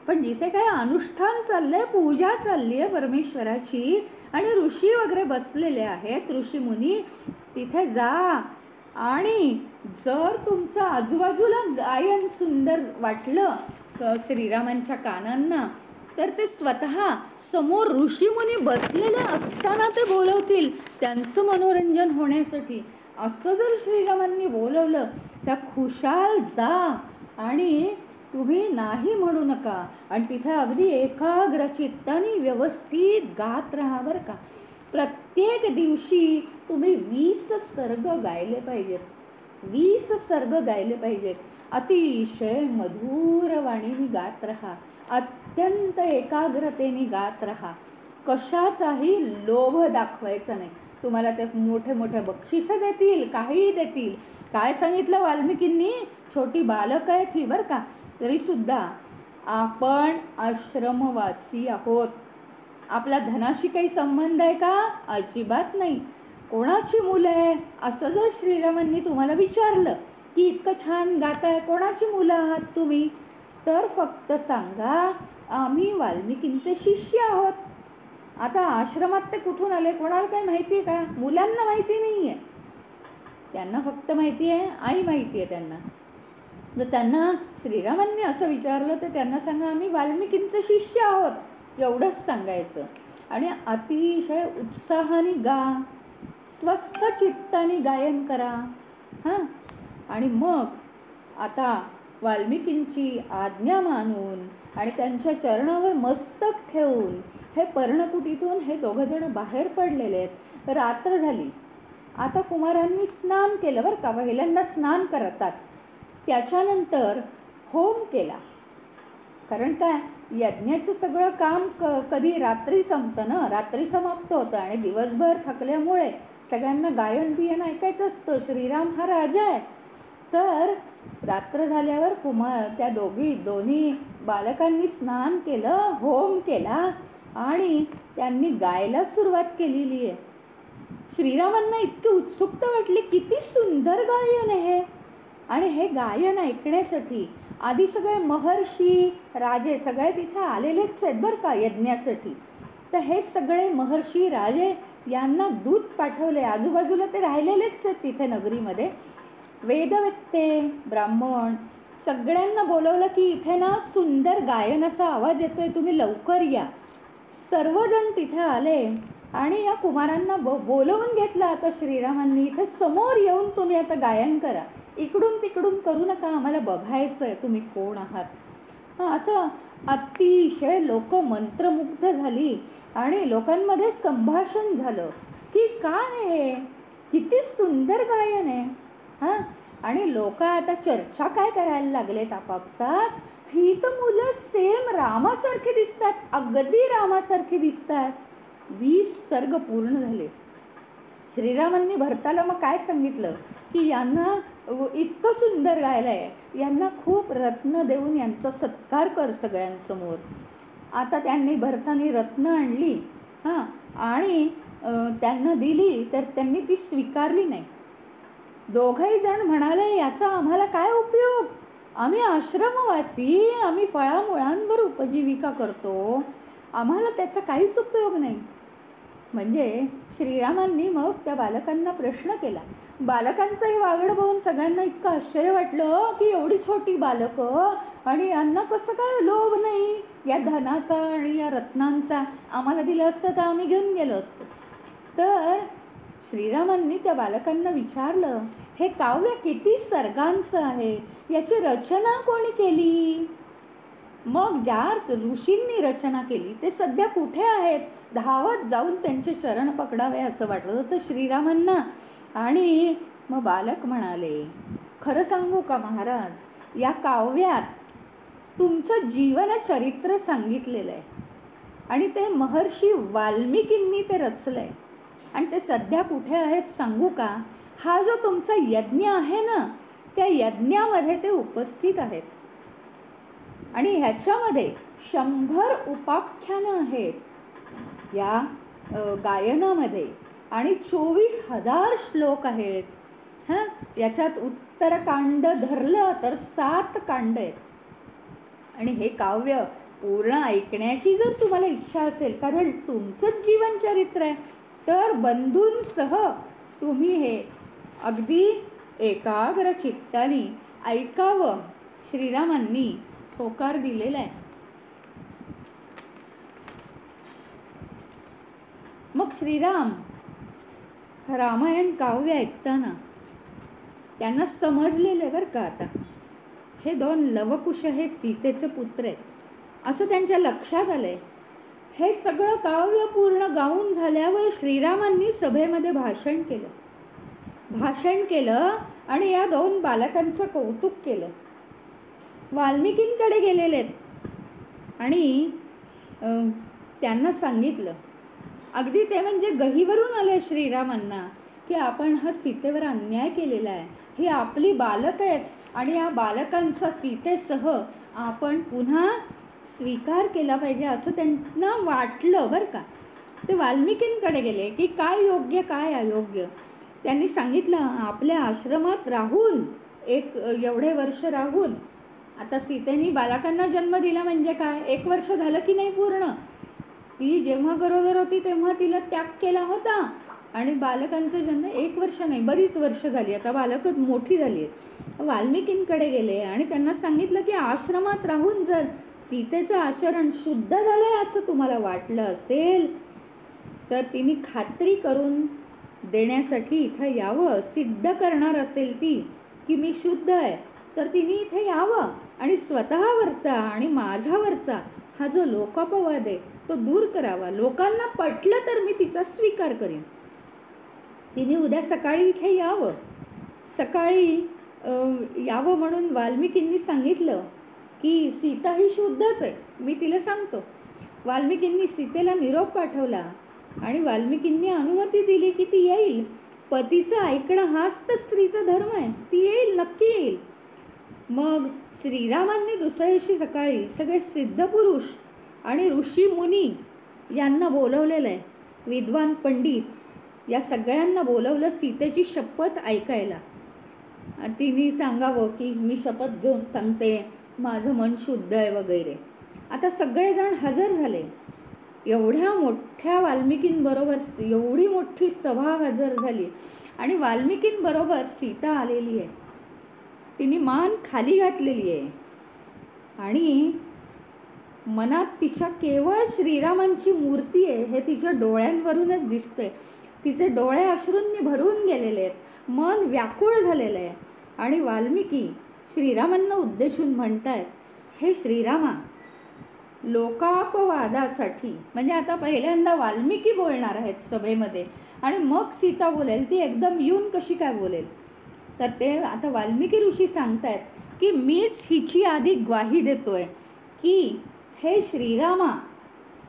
पण जिथे काही अनुष्ठान चाललंय, पूजा चालली आहे परमेश्वराची आणि ऋषी वगैरे बसलेले आहेत, ऋषीमुनी, तिथे जा. आणि जर तुमचं आजूबाजूला गायन सुंदर वाटलं श्रीरामांच्या कानांना, तर ते स्वतः समोर ऋषीमुनी बसलेले असताना ते बोलवतील त्यांचं मनोरंजन होण्यासाठी. असं जर श्रीरामांनी बोलवलं तर खुशाल जा आणि तुम्ही नाही म्हणू नका. आणि तिथे अगदी एकाग्र चित्ताने व्यवस्थित गात राहा बरं का. प्रत्येक दिवशी तुम्ही 20 सर्ग गायले पाहिजेत. 20 सर्ग गायले पाहिजेत. अतिशय मधुर वाणीने गात राहा, अत्यंत एकाग्रतेने गात राहा. कशाचाही लोभ दाखवायचा नाही. तुम्हाला ते मोठे मोठे बक्षिसं देतील, काहीही देतील. काय सांगितलं वाल्मिकींनी, छोटी बालक आहेत ही बरं का, तरीसुद्धा आपण आश्रमवासी आहोत. आपला धनाशी काही संबंध आहे का? अजिबात नाही. कोणाची मुलं आहे असं जर श्रीरामांनी तुम्हाला विचारलं की इतकं छान गाताय, कोणाची मुलं आहात तुम्ही, तर फक्त सांगा आम्ही वाल्मिकींचे शिष्य आहोत. आता आश्रमात ते कुठून आले कोणाला काही माहिती आहे का? मुलांना माहिती नाही आहे. त्यांना फक्त माहिती आहे, आई माहिती आहे त्यांना. जर त्यांना श्रीरामांनी असं विचारलं तर त्यांना सांगा आम्ही वाल्मिकींचे शिष्य आहोत, एवढंच सांगायचं. आणि अतिशय उत्साहाने गा, स्वस्थ चित्ताने गायन करा. हां. आणि मग आता वाल्मिकींची आज्ञा मानून आणि त्यांच्या चरणावर मस्तक ठेवून हे पर्णकुटीतून हे दोघंजण बाहेर पडलेले आहेत. रात्र झाली. आता कुमारांनी स्नान केलं बरं का. पहिल्यांदा स्नान करतात, त्याच्यानंतर होम केला. कारण काय, यज्ञाचं सगळं काम कधी रात्री संपतं ना, रात्री समाप्त होतं आणि दिवसभर थकल्यामुळे सगळ्यांना गायन बियन ऐकायचं असतं. श्रीराम हा राजा आहे. तर रात्र झाल्यावर त्या दोन्ही बालकांनी स्नान केलं, होम केला आणि त्यांनी गायला सुरुवात केलेली आहे. श्रीरामांना इतकी उत्सुकता वाटली, किती सुंदर गायन आहे. आणि हे गायन ऐकण्यासाठी आधी सगळे महर्षी राजे सगळे तिथे आलेलेच आहेत बरं का यज्ञासाठी. तर हे सगळे महर्षी राजे यांना दूत पाठवले. आजूबाजूला ते राहिलेलेच आहेत तिथे नगरीमध्ये. वेदवेत्ते, ब्राह्मण सगळ्यांना बोलवलं की इथे ना सुंदर गायनाचा आवाज येतोय, तुम्ही लवकर या. सर्वजण तिथे आले आणि या कुमारांना बोलवून घेतलं. आता श्रीरामांनी इथे समोर येऊन तुम्ही आता गायन करा, इकडून तिकडून करू नका, आम्हाला बघायचं आहे तुम्ही कोण आहात. असं अतिशय लोक मंत्रमुग्ध झाली आणि लोकांमध्ये संभाषण झालं की काय आहे, किती सुंदर गायन आहे. हां. आणि लोक आता चर्चा काय करायला लागलेत आपापसात, ही तर मुलं सेम रामासारखी दिसतात, अगदी रामासारखी दिसतात. 20 सर्ग पूर्ण झाले. श्रीरामांनी भरताला मग काय सांगितलं की यांना इतकं सुंदर गायलं आहे, यांना खूप रत्न देऊन यांचा सत्कार कर सगळ्यांसमोर. आता त्यांनी भरतानी रत्न आणली हां आणि त्यांना दिली, तर त्यांनी ती स्वीकारली नाही. दोघंही जण म्हणाले याचा आम्हाला काय उपयोग, आम्ही आश्रमवासी, आम्ही फळामुळांवर उपजीविका करतो, आम्हाला त्याचा काहीच उपयोग नाही. म्हणजे श्रीरामांनी मग त्या बालकांना प्रश्न केला. बालकांचं हे वागणं पाहून सगळ्यांना इतकं आश्चर्य वाटलं की एवढी छोटी बालकं आणि यांना कसं काय लोभ नाही या धनाचा आणि या रत्नांचा. आम्हाला दिलं असतं तर आम्ही घेऊन गेलो असतो. तर श्रीरामांनी त्या बालकांना विचारलं, हे काव्य किती सर्गांचं आहे, याची रचना कोणी केली? मग ज्या ऋषींनी रचना केली ते सध्या कुठे आहेत? धावत जाऊन त्यांचे चरण पकडावे असं वाटत होतं श्रीरामांना. आणि मग बालक म्हणाले, खरं सांगू का महाराज, या काव्यात तुमचं जीवनचरित्र सांगितलेलं आहे आणि ते महर्षी वाल्मिकींनी ते रचलं आहे. आणि ते सध्या कुठे आहेत सांगू का? हा जो तुमचा यज्ञ आहे ना, त्या यज्ञामध्ये ते उपस्थित आहेत. आणि ह्याच्यामध्ये 100 उपाख्यानं आहेत या गायनामध्ये आणि 24,000 श्लोक आहेत. हां, याच्यात उत्तरकांड धरलं तर 7 कांड आहेत. आणि हे काव्य पूर्ण ऐकण्याची जर तुम्हाला इच्छा असेल, कारण तुमचंच जीवनचरित्र आहे, तर बंधूंसह तुम्ही हे अगदी एकाग्र चित्ताने ऐकावं. श्रीरामांनी होकार दिलेला आहे. मग श्रीराम रामायण काव्य ऐकताना त्यांना समजलेलं आहे बरं का, आता हे 2 लवकुश हे सीतेचे पुत्र आहेत असं त्यांच्या लक्षात आलं आहे. हे सगळं काव्य पूर्ण गाऊन झाल्यावर श्रीरामांनी सभेमध्ये भाषण केलं आणि या 2 बालकांचं कौतुक केलं. वाल्मिकींकडे गेलेले आहेत आणि त्यांना सांगितलं, अगदी ते म्हणजे गहिवरून आले श्रीरामांना, की आपण हा सीतेवर अन्याय केलेला आहे, ही आपली बालक आहेत आणि या बालकांचा सीतेसह आपण पुन्हा स्वीकार केला पाहिजे असं त्यांना वाटलं बरं का. ते वाल्मिकींकडे गेले की काय योग्य काय अयोग्य. त्यांनी सांगितलं, आपल्या आश्रमात राहून एवढे वर्ष राहून, आता सीतेनी बालकांना जन्म दिला म्हणजे काय, 1 वर्ष झालं की नाही पूर्ण, ती जेव्हा गरोदर होती तेव्हा तिला त्याग केला होता आणि बालकांचा जन्म 1 वर्ष नाही बरीच वर्ष झाली, आता बालकं मोठी झाली आहेत. वाल्मिकींकडे गेले आणि त्यांना सांगितलं की आश्रमात राहून जर सीतेचं आचरण शुद्ध झालंय असं तुम्हाला वाटलं असेल तर तिने खात्री करून देण्यासाठी इथं यावं. सिद्ध करणार असेल ती की मी शुद्ध आहे तर तिने इथे यावं आणि स्वतःवरचा आणि माझ्यावरचा हा जो लोकापवाद आहे तो दूर करावा. लोकांना पटलं तर मी तिचा स्वीकार करीन. तिने उद्या सकाळी इथे यावं. सकाळी यावं म्हणून वाल्मिकींनी सांगितलं की सीता ही शुद्धच आहे, मी तिला सांगतो. वाल्मिकींनी सीतेला निरोप पाठवला आणि वाल्मिकींनी अनुमती दिली की ती येईल. पतीचं ऐकणं हाच तर स्त्रीचा धर्म आहे, ती येईल, नक्की येईल. मग श्रीरामांनी दुसऱ्या दिवशी सकाळी सगळे सिद्धपुरुष आणि ऋषी मुनी यांना बोलवलेलं आहे, विद्वान पंडित या सगळ्यांना बोलवलं सीतेची शपथ ऐकायला. तिने सांगावं की मी शपथ घेऊन सांगते, माझं मन शुद्ध आहे वगैरे. आता सगळेजण हजर झाले. एवढ्या मोठ्या वाल्मिकींबरोबर एवढी मोठी सभा हजर झाली आणि वाल्मिकींबरोबर सीता आलेली आहे. तिने मान खाली घातलेली आहे आणि मनात तिच्या केवळ श्रीरामांची मूर्ती आहे हे तिच्या डोळ्यांवरूनच दिसतंय. तिचे डोळे अश्रूंनी भरून गेलेले आहेत, मन व्याकुळ झालेलं आहे. आणि वाल्मिकी श्रीरामांना उद्देशून म्हणतायत, हे श्रीरामा, लोकापवादासाठी, म्हणजे आता पहिल्यांदा वाल्मिकी बोलणार आहेत सभेमध्ये आणि मग सीता बोलेल. ती एकदम येऊन कशी काय बोलेल, तर ते आता वाल्मिकी ऋषी सांगतायत की मीच हिची आधी ग्वाही देतोय की हे श्रीरामा,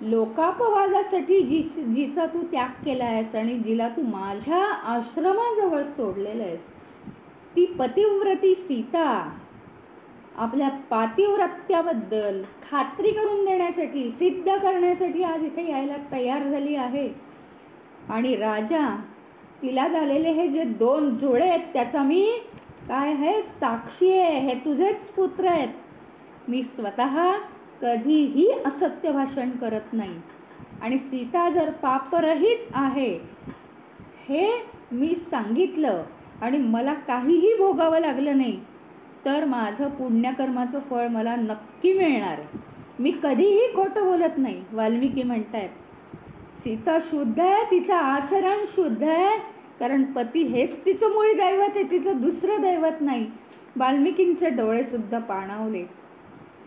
लोकापवादासाठी जिचा तू त्याग केला आहेस आणि जिला तू माझ्या आश्रमाजवळ सोडलेलं आहेस, ती पतिव्रती सीता आपल्या पातिव्रत्याबद्दल खात्री करून देण्यासाठी, सिद्ध करण्यासाठी आज इथे यायला तयार झाली आहे. आणि राजा, तिला झालेले हे जे 2 जुळे आहेत त्याचा मी काय आहे, साक्षी आहे, हे तुझेच पुत्र आहेत. मी स्वतः कधीही असत्य भाषण करत नाही. आणि सीता जर पापरहित आहे हे मी सांगितलं आणि मला काहीही भोगावं लागलं नाही, तर माझं पुण्यकर्माचं फळ मला नक्की मिळणार आहे. मी कधीही खोटं बोलत नाही. वाल्मिकी म्हणतायत सीता शुद्ध आहे, तिचं आचरण शुद्ध आहे, कारण पती हेच तिचं मूळ दैवत आहे, तिचं दुसरं दैवत नाही. वाल्मिकींचे डोळेसुद्धा पाणावले.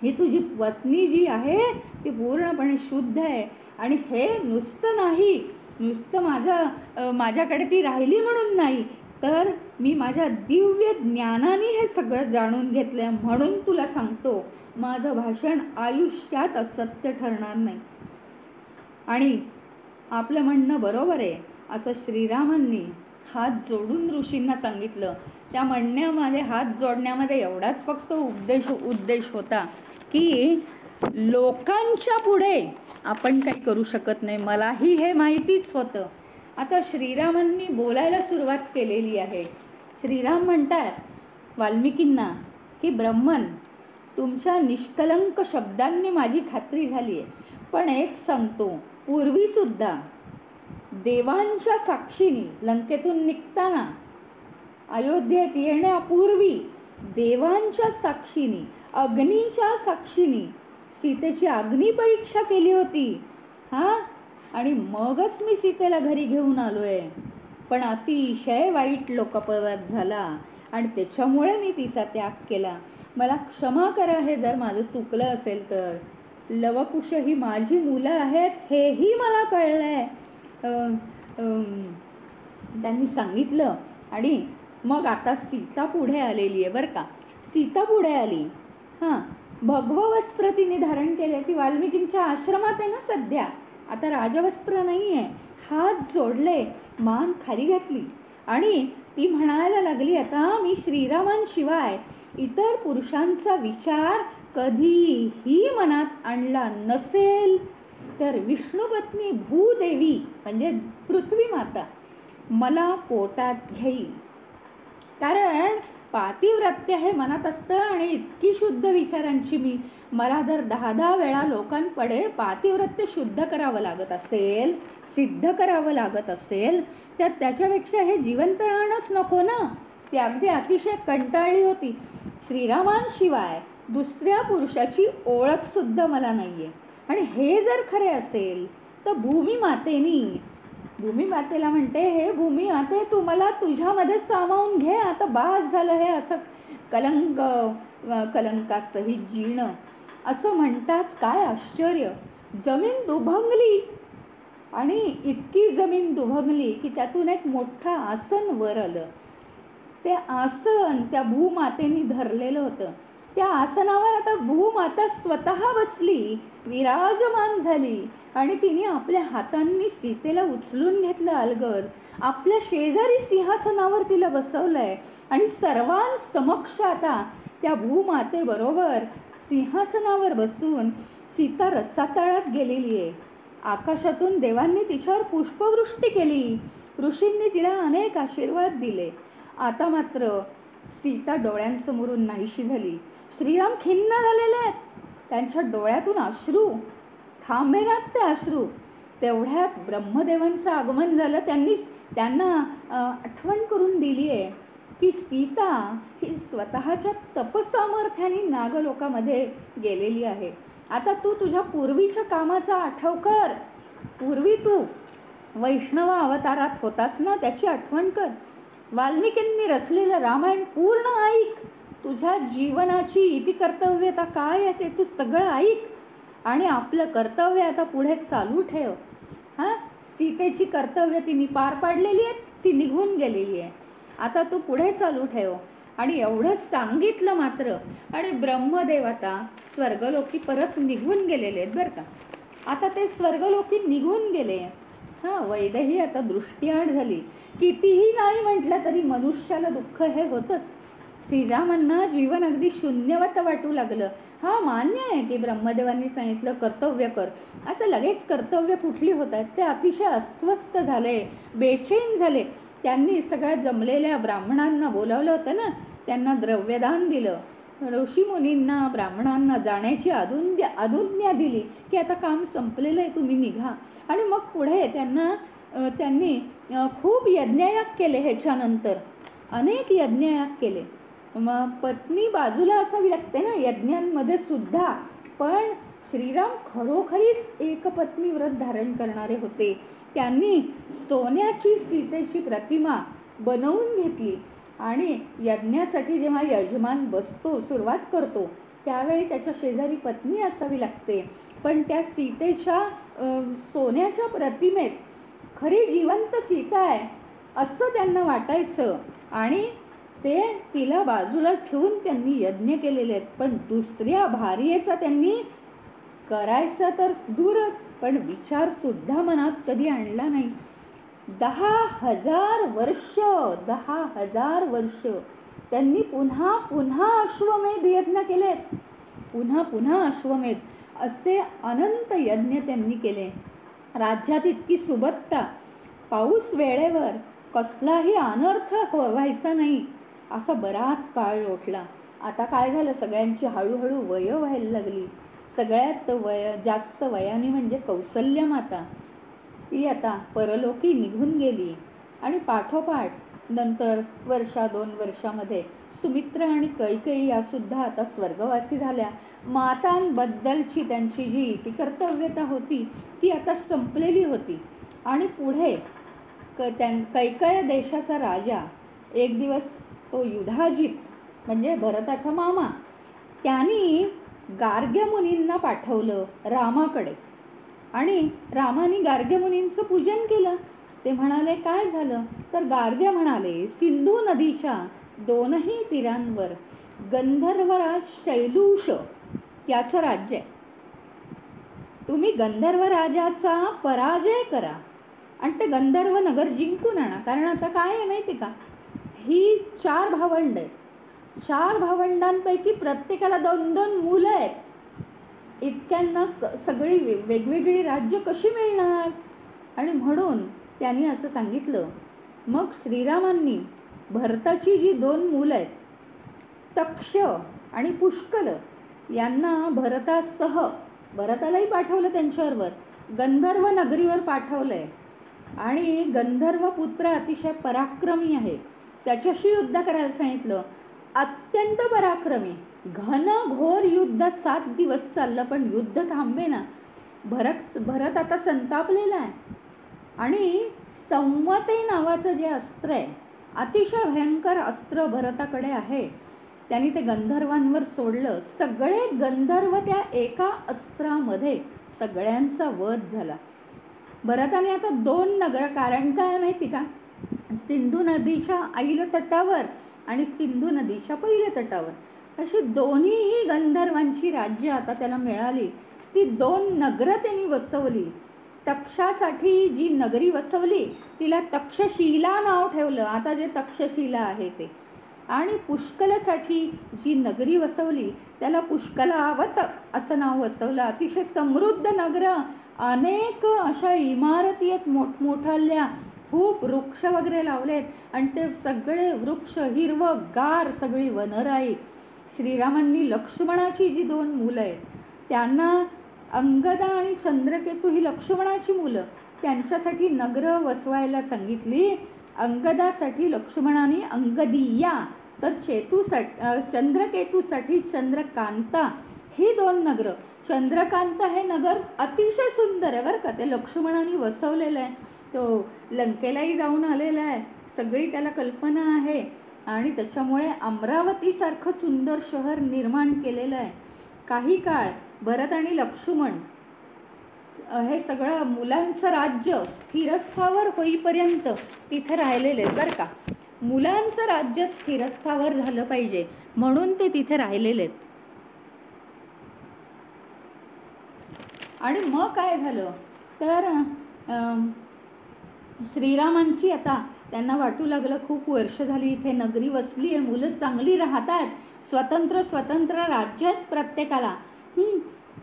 ही तुझी पत्नी जी आहे ती पूर्णपणे शुद्ध आहे. आणि हे नुसतं नाही, नुसतं माझ्याकडे ती राहिली म्हणून नाही, तर मी माझ्या दिव्य ज्ञानाने हे सगळं जाणून घेतलं आहे. म्हणून तुला सांगतो, माझं भाषण आयुष्यात असत्य ठरणार नाही. आणि आपलं म्हणणं बरोबर आहे असं श्रीरामांनी हात जोडून ऋषींना सांगितलं. त्या म्हणण्यामध्ये, हात जोडण्यामध्ये एवढाच फक्त उद्देश होता की लोकांच्या पुढे आपण काही करू शकत नाही. मलाही हे माहितीच होतं. आता श्रीरामांनी बोलायला सुरुवात केलेली आहे. श्रीराम म्हणतात वाल्मिकींना की ब्रह्मन, तुमच्या निष्कलंक शब्दांनी माझी खात्री झाली आहे. पण एक सांगतो, पूर्वीसुद्धा देवांच्या साक्षीने लंकेतून निघताना, अयोध्येत येण्यापूर्वी देवांच्या साक्षीने, अग्नीच्या साक्षीने सीतेची अग्निपरीक्षा केली होती. आणि मगच मी सीतेला घरी घेऊन आलोय. पण अतिशय वाईट लोकपवाद झाला आणि त्याच्यामुळे मी तिचा त्याग केला. मला क्षमा करा हे जर माझं चुकलं असेल तर. लवकुश ही माझी मुलं आहेत हेही मला कळलंय, त्यांनी सांगितलं. आणि मग आता सीता पुढे आलेली आहे बरं का. सीता पुढे आली. भगववस्त्र तिने धारण केले. ती वाल्मिकींच्या आश्रमात आहे ना सध्या. आता राजवस्त्र नाही आहे. हात जोडले, मान खाली घातली आणि ती म्हणायला लागली, आता मी श्रीरामांशिवाय इतर पुरुषांचा विचार कधीही मनात आणला नसेल तर विष्णुपत्नी भूदेवी म्हणजे पृथ्वी माता मला पोटात घेईल. कारण पातिव्रत्य हे मनात असतं आणि इतकी शुद्ध विचारांची मला जर 10 वेळा लोकांपुढे पातिव्रत्य शुद्ध करावं लागत असेल, सिद्ध करावं लागत असेल, तर त्याच्यापेक्षा हे जिवंत राहणंच नको ना. ती अगदी अतिशय कंटाळली होती. श्रीरामांशिवाय दुसऱ्या पुरुषाची ओळखसुद्धा मला नाही आहे. आणि हे जर खरे असेल तर भूमिमातेला म्हणते, हे भूमिमाते, तू मला तुझ्यामध्ये सामावून घे. आता बास झालं हे असं कलंकासहित जीणं. असं म्हणताच काय आश्चर्य. जमीन दुभंगली आणि इतकी जमीन दुभंगली की त्यातून एक मोठं आसन वर आलं. ते आसन त्या भूमातेने धरलेलं होतं. त्या आसनावर आता भूमाता स्वतः बसली, विराजमान झाली आणि तिने आपल्या हातांनी सीतेला उचलून घेतलं अलगद. आपल्या शेजारी सिंहासनावर तिला बसवलंय आणि सर्वांसमक्ष आता त्या भूमातेबरोबर सिंहासनावर बसून सीता रसातळात गेलेली आहे. आकाशातून देवांनी तिच्यावर पुष्पवृष्टी केली. ऋषींनी तिला अनेक आशीर्वाद दिले. आता मात्र सीता डोळ्यांसमोरून नाहीशी झाली. श्रीराम खिन्न झालेले आहेत. त्यांच्या डोळ्यातून अश्रू थांबेनात. ते अश्रू. तेवढ्यात ब्रह्मदेवांचं आगमन झालं. त्यांना आठवण करून दिली आहे की सीता ही स्वतःच्या तपसामर्थ्याने नागलोकामध्ये गेलेली आहे. आता तू तुझ्या पूर्वीच्या कामाचा आठव कर. पूर्वी तू वैष्णव अवतारात होतास ना, त्याची आठवण कर. वाल्मिकींनी रचलेलं रामायण पूर्ण ऐक. तुझ्या जीवनाची इतिकर्तव्यता काय आहे ते तू सगळं ऐक आणि आपलं कर्तव्य आता पुढे चालू ठेव. सीतेची कर्तव्य तिने पार पाडलेली आहेत, ती निघून गेलेली आहे. आता तू पुढे चालू ठेव. आणि एवढं सांगितलं मात्र आणि ब्रह्मदेव आता स्वर्गलोकी परत निघून गेलेले आहेत बरं का. आता ते स्वर्गलोकी निघून गेले. वैदेही आता दृष्टीआड झाली. कितीही नाही म्हटलं तरी मनुष्याला दुःख हे होतंच. श्रीरामांना जीवन अगदी शून्यवत वाटू लागलं. मान्य आहे की ब्रह्मदेवांनी सांगितलं कर्तव्य कर, असं लगेच कर्तव्य कुठली होत आहेत. ते अतिशय अस्वस्थ झाले, बेचैन झाले. त्यांनी सगळ्या जमलेल्या ब्राह्मणांना बोलावलं होतं ना, त्यांना द्रव्यदान दिलं, ऋषीमुनींना ब्राह्मणांना जाण्याची अनुज्ञा दिली की आता काम संपलेलं आहे, तुम्ही निघा. आणि मग पुढे त्यांनी खूप यज्ञयाग केले. ह्याच्यानंतर अनेक यज्ञयाग केले. मग पत्नी बाजूला असावी लागते ना यज्ञांमध्ये सुद्धा. पण श्रीराम खरोखरीच एक पत्नी व्रत धारण करणारे होते. त्यांनी सोन्याची सीतेची प्रतिमा बनवून घेतली आणि यज्ञासाठी जेव्हा यजमान बसतो, सुरुवात करतो, त्यावेळी त्याच्या शेजारी पत्नी असावी लागते. पण त्या सीतेच्या सोन्याच्या प्रतिमेत खरी जिवंत सीता आहे असं त्यांना वाटायचं आणि ते तिला बाजूला ठेवून त्यांनी यज्ञ केलेले आहेत. पण दुसऱ्या भार्येचा त्यांनी करायचा तर दूरच, पण विचारसुद्धा मनात कधी आणला नाही. 10,000 वर्ष त्यांनी पुन्हा पुन्हा अश्वमेध यज्ञ केलेत. पुन्हा पुन्हा अश्वमेध असे अनंत यज्ञ त्यांनी केले. राज्यात इतकी सुबत्ता, पाऊस वेळेवर, कसलाही अनर्थ व्हायचा नाही, असा बराच काळ लोटला. आता काय झालं, सगळ्यांची हळूहळू वय व्हायला लागली. सगळ्यात जास्त वयाने म्हणजे कौसल्या माता, ती आता परलोकी निघून गेली. आणि पाठोपाठ नंतर 1-2 वर्षामध्ये सुमित्रा आणि कैकेयी यासुद्धा आता स्वर्गवासी झाल्या. मातांबद्दलची त्यांची जी ती कर्तव्यता होती ती आता संपलेली होती. आणि पुढे कैकेय देशाचा राजा एक दिवस, तो युधाजित म्हणजे भरताचा मामा, त्यांनी गार्ग्य मुनींना पाठवलं रामाकडे. आणि रामाने गार्ग्य मुनींचं पूजन केलं. ते म्हणाले काय झालं, तर गार्ग्य म्हणाले सिंधू नदीच्या 2ही तीरांवर गंधर्वराज शैलूष याचं राज्य आहे. तुम्ही गंधर्व राजाचा पराजय करा आणि ते गंधर्व नगर जिंकून आणा. कारण आता काय आहे माहिती का, ही 4 भावंड आहेत. 4 भावंडांपैकी प्रत्येकाला 2-2 मुलं आहेत. इतक्यांना सगळी वेगवेगळी राज्य कशी मिळणार. आणि म्हणून त्यांनी असं सांगितलं. मग श्रीरामांनी भरताची जी 2 मुलं आहेत, तक्ष आणि पुष्कल, यांना भरतालाही पाठवलं, त्यांच्याबरोबर गंधर्व नगरीवर पाठवलं आहे. आणि गंधर्व पुत्र अतिशय पराक्रमी आहे, त्याच्याशी युद्ध करायला सांगितलं. अत्यंत पराक्रमी, घनघोर युद्ध 7 दिवस चाललं, पण युद्ध थांबे ना. भरत आता संतापलेला आहे. आणि संवते नावाचं जे अस्त्र आहे, अतिशय भयंकर अस्त्र भरताकडे आहे. त्यांनी ते गंधर्वांवर सोडलं. सगळे गंधर्व त्या एका अस्त्रामध्ये सगळ्यांचा वध झाला. भरताने आता 2 नगर, कारण काय माहिती का, सिंधू नदीच्या ऐल तटावर आणि सिंधू नदीच्या पहिल्या तटावर अशी दोन्हीही गंधर्वांची राज्य आता त्याला मिळाली. ती 2 नगरं त्यांनी वसवली. तक्षासाठी जी नगरी वसवली तिला तक्षशिला नाव ठेवलं, आता जे तक्षशिला आहे ते. आणि पुष्कलसाठी जी नगरी वसवली त्याला पुष्कलावत असं नाव वसवलं. अतिशय समृद्ध नगरं, अनेक अशा इमारती आहेत मोठमोठाल्या, खूप वृक्ष वगैरे लावलेत आणि ते सगळे वृक्ष हिरवंगार, सगळी वनराई. श्रीरामांनी लक्ष्मणाची जी 2 मुलं आहेत त्यांना अंगदा आणि चंद्रकेतू ही लक्ष्मणाची मुलं, त्यांच्यासाठी नगरं वसवायला सांगितली. अंगदासाठी लक्ष्मणाने अंगदिया, तर चंद्रकेतूसाठी चंद्रकांता ही 2 नगरं. चंद्रकांता हे नगर अतिशय सुंदर आहे बरं का, ते लक्ष्मणाने वसवलेलं आहे. तो लंकेलाही जाऊन आलेला आहे, सगळी त्याला कल्पना आहे. आणि त्याच्यामुळे अमरावतीसारखं सुंदर शहर निर्माण केलेलं आहे. काही काळ भरत आणि लक्ष्मण हे सगळं मुलांचं राज्य स्थिरस्थावर होईपर्यंत तिथे राहिलेले आहेत बरं का. मुलांचं राज्य स्थिरस्थावर झालं पाहिजे म्हणून ते तिथे राहिलेले आहेत. आणि मग काय झालं तर श्रीरामांची आता त्यांना वाटू लागलं खूप वर्ष झाली इथे नगरी वसली आहे, मुलं चांगली राहतात, स्वतंत्र राज्य आहेत प्रत्येकाला,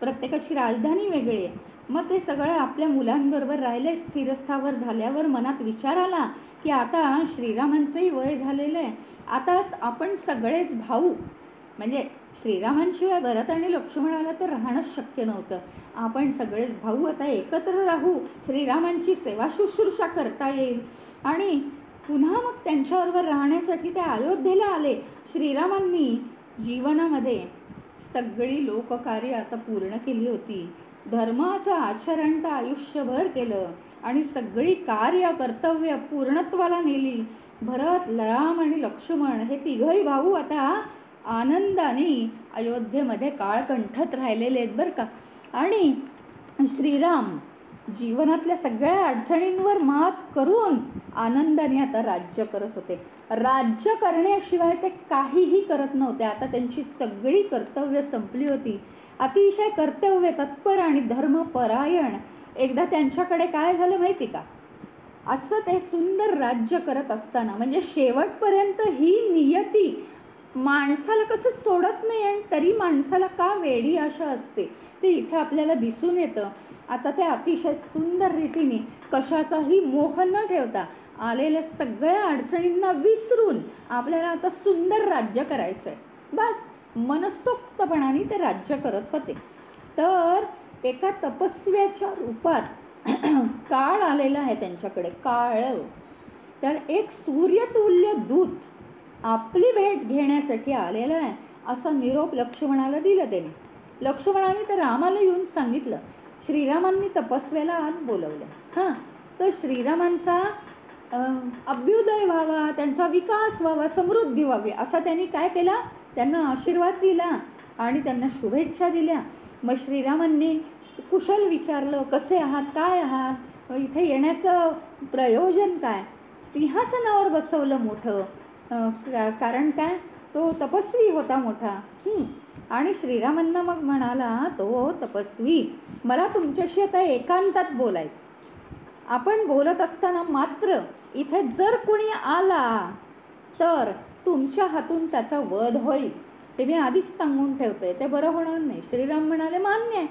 प्रत्येकाची राजधानी वेगळी आहे. मग ते सगळं आपल्या मुलांबरोबर राहिले. स्थिरस्थावर झाल्यावर मनात विचार आला की आता श्रीरामांचंही वय झालेलं आहे, आता आपण सगळेच भाऊ, म्हणजे श्रीरामांशिवाय भरत आणि लक्ष्मणाला तर राहणंच शक्य नव्हतं, आपण सगळेच भाऊ आता एकत्र राहू, श्रीरामांची सेवा शुश्रूषा करता येईल. आणि पुन्हा मग त्यांच्याबरोबर राहण्यासाठी ते अयोध्येला आले. श्रीरामांनी जीवनामध्ये सगळी लोककार्य आता पूर्ण केली होती, धर्माचं आचरण तर आयुष्यभर केलं आणि सगळी कार्य कर्तव्य पूर्णत्वाला नेली. भरत, राम आणि लक्ष्मण हे तिघही भाऊ आता आनंदाने अयोध्येमध्ये काळकंठत राहिलेले आहेत बरं का. आणि श्रीराम जीवनातल्या सगळ्या अडचणींवर मात करून आनंदाने आता राज्य करत होते. राज्य करण्याशिवाय ते काहीही करत नव्हते. आता त्यांची सगळी कर्तव्य संपली होती. अतिशय कर्तव्य तत्पर आणि धर्मपरायण. एकदा त्यांच्याकडे काय झालं माहिती का, असं ते सुंदर राज्य करत असताना, म्हणजे शेवटपर्यंत ही नियती माणसाला कसं सोडत नाही आणि तरी माणसाला का वेडी आशा असते ते इथे आपल्याला दिसून येतं. आता ते अतिशय सुंदर रीतीने कशाचाही मोह न ठेवता आलेल्या सगळ्या अडचणींना विसरून आपल्याला आता सुंदर राज्य करायचं आहे, बस मनसोक्तपणाने ते राज्य करत होते. तर एका तपस्व्याच्या रूपात काळ आलेला आहे त्यांच्याकडे, काळ. तर एक सूर्यतुल्य दूत आपली भेट घेण्यासाठी आलेला आहे असा निरोप लक्ष्मणाला दिला त्याने. लक्ष्मणाने तर रामाला येऊन सांगितलं. श्रीरामांनी तपस्व्याला आत बोलवलं. हां, तर श्रीरामांचा अभ्युदय व्हावा, त्यांचा विकास व्हावा, समृद्धी व्हावी असा त्यांनी काय केला, त्यांना आशीर्वाद दिला आणि त्यांना शुभेच्छा दिल्या. मग श्रीरामांनी कुशल विचारलं, कसे आहात, काय आहात, इथे येण्याचं प्रयोजन काय. सिंहासनावर बसवलं मोठं, कारण काय, तो तपस्वी होता मोठा. आणि श्रीरामांना मग म्हणाला तो तपस्वी, मला तुमच्याशी आता एकांतात बोलायचं. आपण बोलत असताना मात्र इथे जर कोणी आला तर तुमच्या हातून त्याचा वध होईल, ते मी आधीच सांगून ठेवते, ते बरं होणार नाही. श्रीराम म्हणाले मान्य आहे.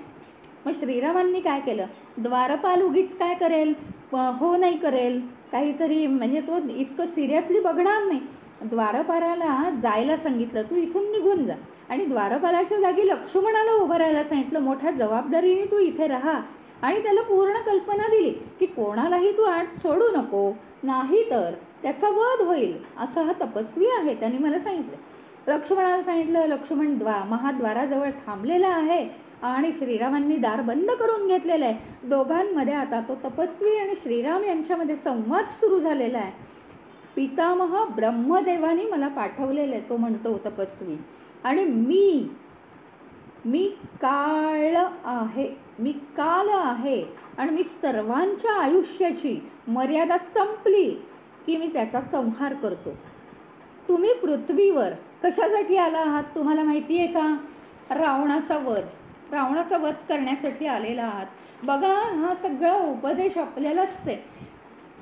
मग श्रीरामांनी काय केलं, द्वारपाल उगीच काय करेल, हो नाही करेल काहीतरी, म्हणजे तो इतकं सिरियसली बघणार नाही. द्वारपालाला जायला सांगितलं, तू इथून निघून जा. आणि द्वारपालाच्या जागी लक्ष्मणाला उभं राहायला सांगितलं, मोठ्या जबाबदारीने तू इथे राहा. आणि त्याला पूर्ण कल्पना दिली की कोणालाही तू आत सोडू नको, नाही तर त्याचा वध होईल. असा हा तपस्वी आहे, त्याने मला सांगितलं. लक्ष्मणाला सांगितलं. लक्ष्मण महाद्वाराजवळ थांबलेला आहे आणि श्रीरामांनी दार बंद करून घेतलेलं आहे. दोघांमध्ये आता तो तपस्वी आणि श्रीराम यांच्यामध्ये संवाद सुरू झालेला आहे. पितामह ब्रह्मदेवानी मला पाठवलेलं आहे, तो म्हणतो तपस्वी, आणि मी काळ आहे, मी काल आहे आणि मी सर्वांच्या आयुष्याची मर्यादा संपली की मी त्याचा संहार करतो. तुम्ही पृथ्वीवर कशासाठी आला आहात तुम्हाला माहिती आहे का, रावणाचा वध करण्यासाठी आलेला आहात. बघा, हा सगळा उपदेश आपल्यालाच आहे.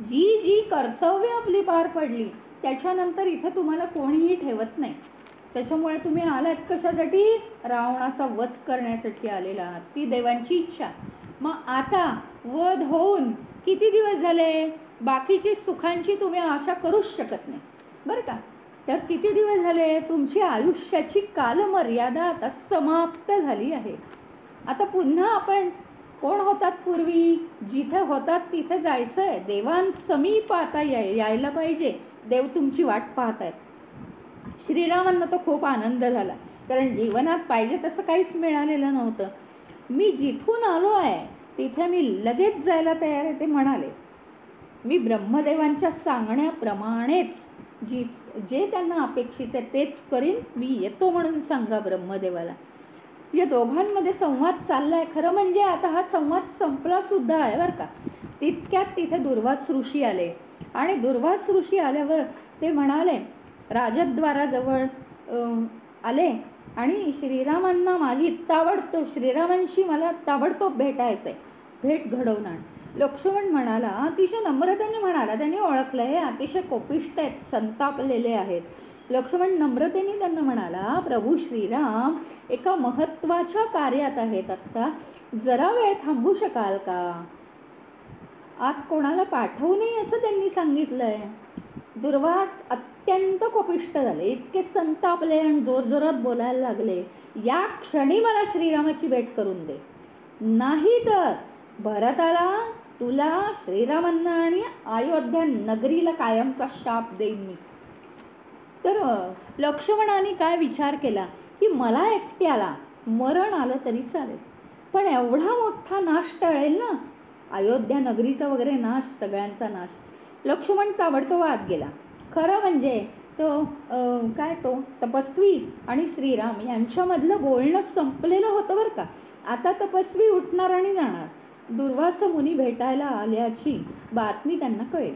जी कर्तव्य आपली पार पडली त्याच्यानंतर इथं तुम्हाला कोणीही ठेवत नाही. त्याच्यामुळे तुम्ही आलात कशासाठी, रावणाचा वध करण्यासाठी आलेला आहात, ती देवांची इच्छा. मग आता वध होऊन किती दिवस झाले, बाकीची सुखांची तुम्ही आशा करूच शकत नाही बरं का. तर किती दिवस झाले, तुमची आयुष्याची कालमर्यादा आता समाप्त झाली आहे. आता पुन्हा आपण कोण होतात पूर्वी, जिथे होतात तिथे जायचं आहे. देवांसमीप आता यायला पाहिजे, देव तुमची वाट पाहत आहेत. श्रीरामांना तो खूप आनंद झाला, कारण जीवनात पाहिजे तसं काहीच मिळालेलं नव्हतं. मी जिथून आलो आहे तिथे मी लगेच जायला तयार आहे. ते म्हणाले, मी ब्रह्मदेवांच्या सांगण्याप्रमाणेच जे त्यांना अपेक्षित आहे तेच करीन, मी येतो म्हणून सांगा ब्रह्मदेवाला. या दोघांमध्ये संवाद चालला आहे. खरं म्हणजे आता हा संवाद संपला सुद्धा आहे बरं का. तितक्यात तिथे दुर्वास ऋषी आले आणि दुर्वास ऋषी आल्यावर ते म्हणाले, राजद्वाराजवळ आले आणि श्रीरामांना श्रीरामांशी मला ताबडतोब भेटायचं आहे, भेट घडवून आण. लक्ष्मण म्हणाला, अतिशय नम्रतेने म्हणाला, त्यांनी ओळखलं हे अतिशय कोपिष्ट आहेत, संतापलेले आहेत. लक्ष्मण नम्रतेने त्यांना म्हणाला, प्रभू श्रीराम एका महत्त्वाच्या कार्यात आहेत, आत्ता जरा वेळ थांबू शकाल का. आत कोणाला पाठवू नये असं त्यांनी सांगितलंय. दुर्वास अत्यंत कोपिष्ट झाले, इतके संतापले आणि जोरजोरात बोलायला लागले, या क्षणी मला श्रीरामाची भेट करून दे, नाही तर भरताला, तुला, श्रीरामांना आणि अयोध्या नगरीला कायमचा शाप देईन मी. तर लक्ष्मणाने काय विचार केला की मला एकट्याला मरण आलं तरी चालेल, पण एवढा मोठा नाश टळेल ना, अयोध्या नगरीचा वगैरे नाश, सगळ्यांचा नाश. लक्ष्मण ताबडतोब आत गेला. खरं म्हणजे तो तपस्वी आणि श्रीराम यांच्यामधलं बोलणं संपलेलं होतं बरं का. आता तपस्वी उठणार आणि जाणार. दुर्वास मुनी भेटायला आल्याची बातमी त्यांना कळेल.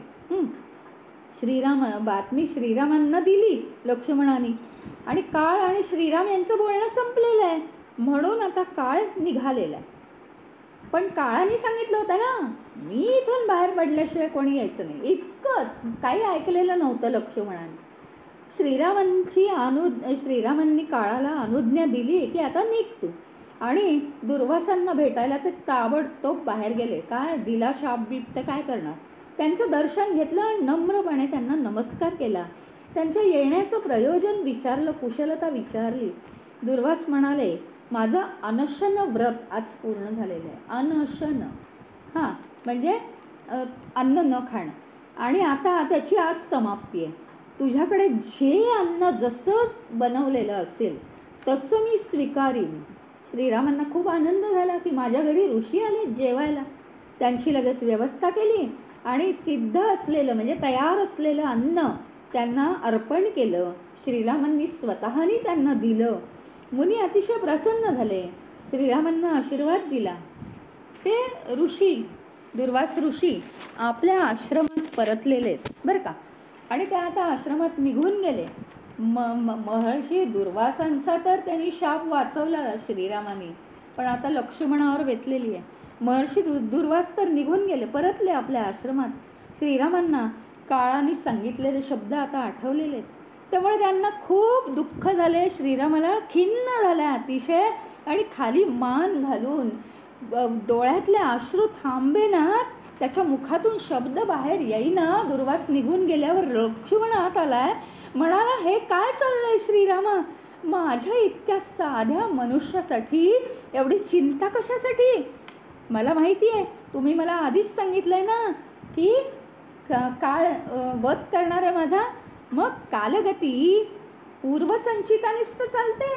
बातमी श्रीरामांना दिली लक्ष्मणाने, आणि काळ आणि श्रीराम यांचं बोलणं संपलेलं आहे, म्हणून आता काळ निघालेला आहे. पण काळाने सांगितलं होतं ना, मी इथून बाहेर पडल्याशिवाय कोणी यायचं नाही, इतकंच. काही ऐकलेलं नव्हतं लक्ष्मणाने. श्रीरामांनी काळाला अनुज्ञा दिली की आता निघ तू, आणि दुर्वासांना भेटायला ते ताबडतोब बाहेर गेले. काय दिला शाप बीप तर काय करणार. त्यांचं दर्शन घेतलं आणि नम्रपणे त्यांना नमस्कार केला. त्यांच्या येण्याचं प्रयोजन विचारलं, कुशलता विचारली. दुर्वास म्हणाले, माझं अनशन व्रत आज पूर्ण झालेलं आहे. अनशन म्हणजे अन्न न खाणं, आणि आता त्याची आज समाप्ती आहे. तुझ्याकडे जे अन्न जसं बनवलेलं असेल तसं मी स्वीकारीन. श्रीरामांना खूप आनंद झाला की माझ्या घरी ऋषी आले जेवायला. त्यांची लगेच व्यवस्था केली आणि सिद्ध असलेलं म्हणजे तयार असलेलं अन्न त्यांना अर्पण केलं. श्रीरामांनी स्वतःनी त्यांना दिलं. मुनी अतिशय प्रसन्न झाले, श्रीरामांना आशीर्वाद दिला. ते ऋषी, दुर्वास ऋषी आपल्या आश्रमात परतलेले बरं का, आणि ते आता आश्रमात निघून गेले. महर्षी दुर्वासांचा तर त्यांनी शाप वाचवला श्रीरामाने, पण आता लक्ष्मणावर वेतलेली आहे. महर्षी दुर्वास तर निघून गेले, परतले आपल्या आश्रमात. श्रीरामांना काळाने सांगितलेले शब्द आता आठवलेले आहेत, त्यामुळे त्यांना खूप दुःख झाले. श्रीरामाला खिन्न झाल्या अतिशय, आणि खाली मान घालून डोळ्यातले अश्रू थांबेनात, त्याच्या मुखातून शब्द बाहेर येईना. दुर्वास निघून गेल्यावर लक्ष्मण आत आलाय, म्हणाला, हे काय चाललंय श्रीरामा, माझ्या इतक्या साध्या मनुष्यासाठी एवढी चिंता कशासाठी. मला माहिती आहे, तुम्ही मला आधीच सांगितलंय ना की काळ वध करणार आहे माझा. मग कालगती पूर्वसंचितानेच तर चालते.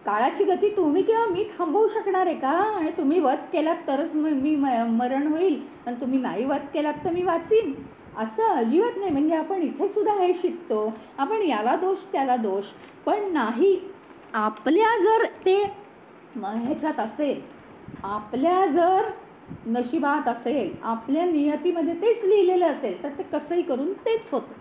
काळाची गती तुम्ही किंवा मी थांबवू शकणार आहे का. आणि तुम्ही वध केलात तरच मी मरण होईल, आणि तुम्ही नाही वध केलात तर मी वाचीन, असं अजिबात नाही. म्हणजे आपण इथे सुद्धा हे शिकतो, आपण याला दोष त्याला दोष, पण नाही. आपल्या जर ते ह्याच्यात असेल, आपल्या जर नशिबात असेल, आपल्या नियतीमध्ये तेच लिहिलेलं असेल, तर ते कसंही करून तेच होतं.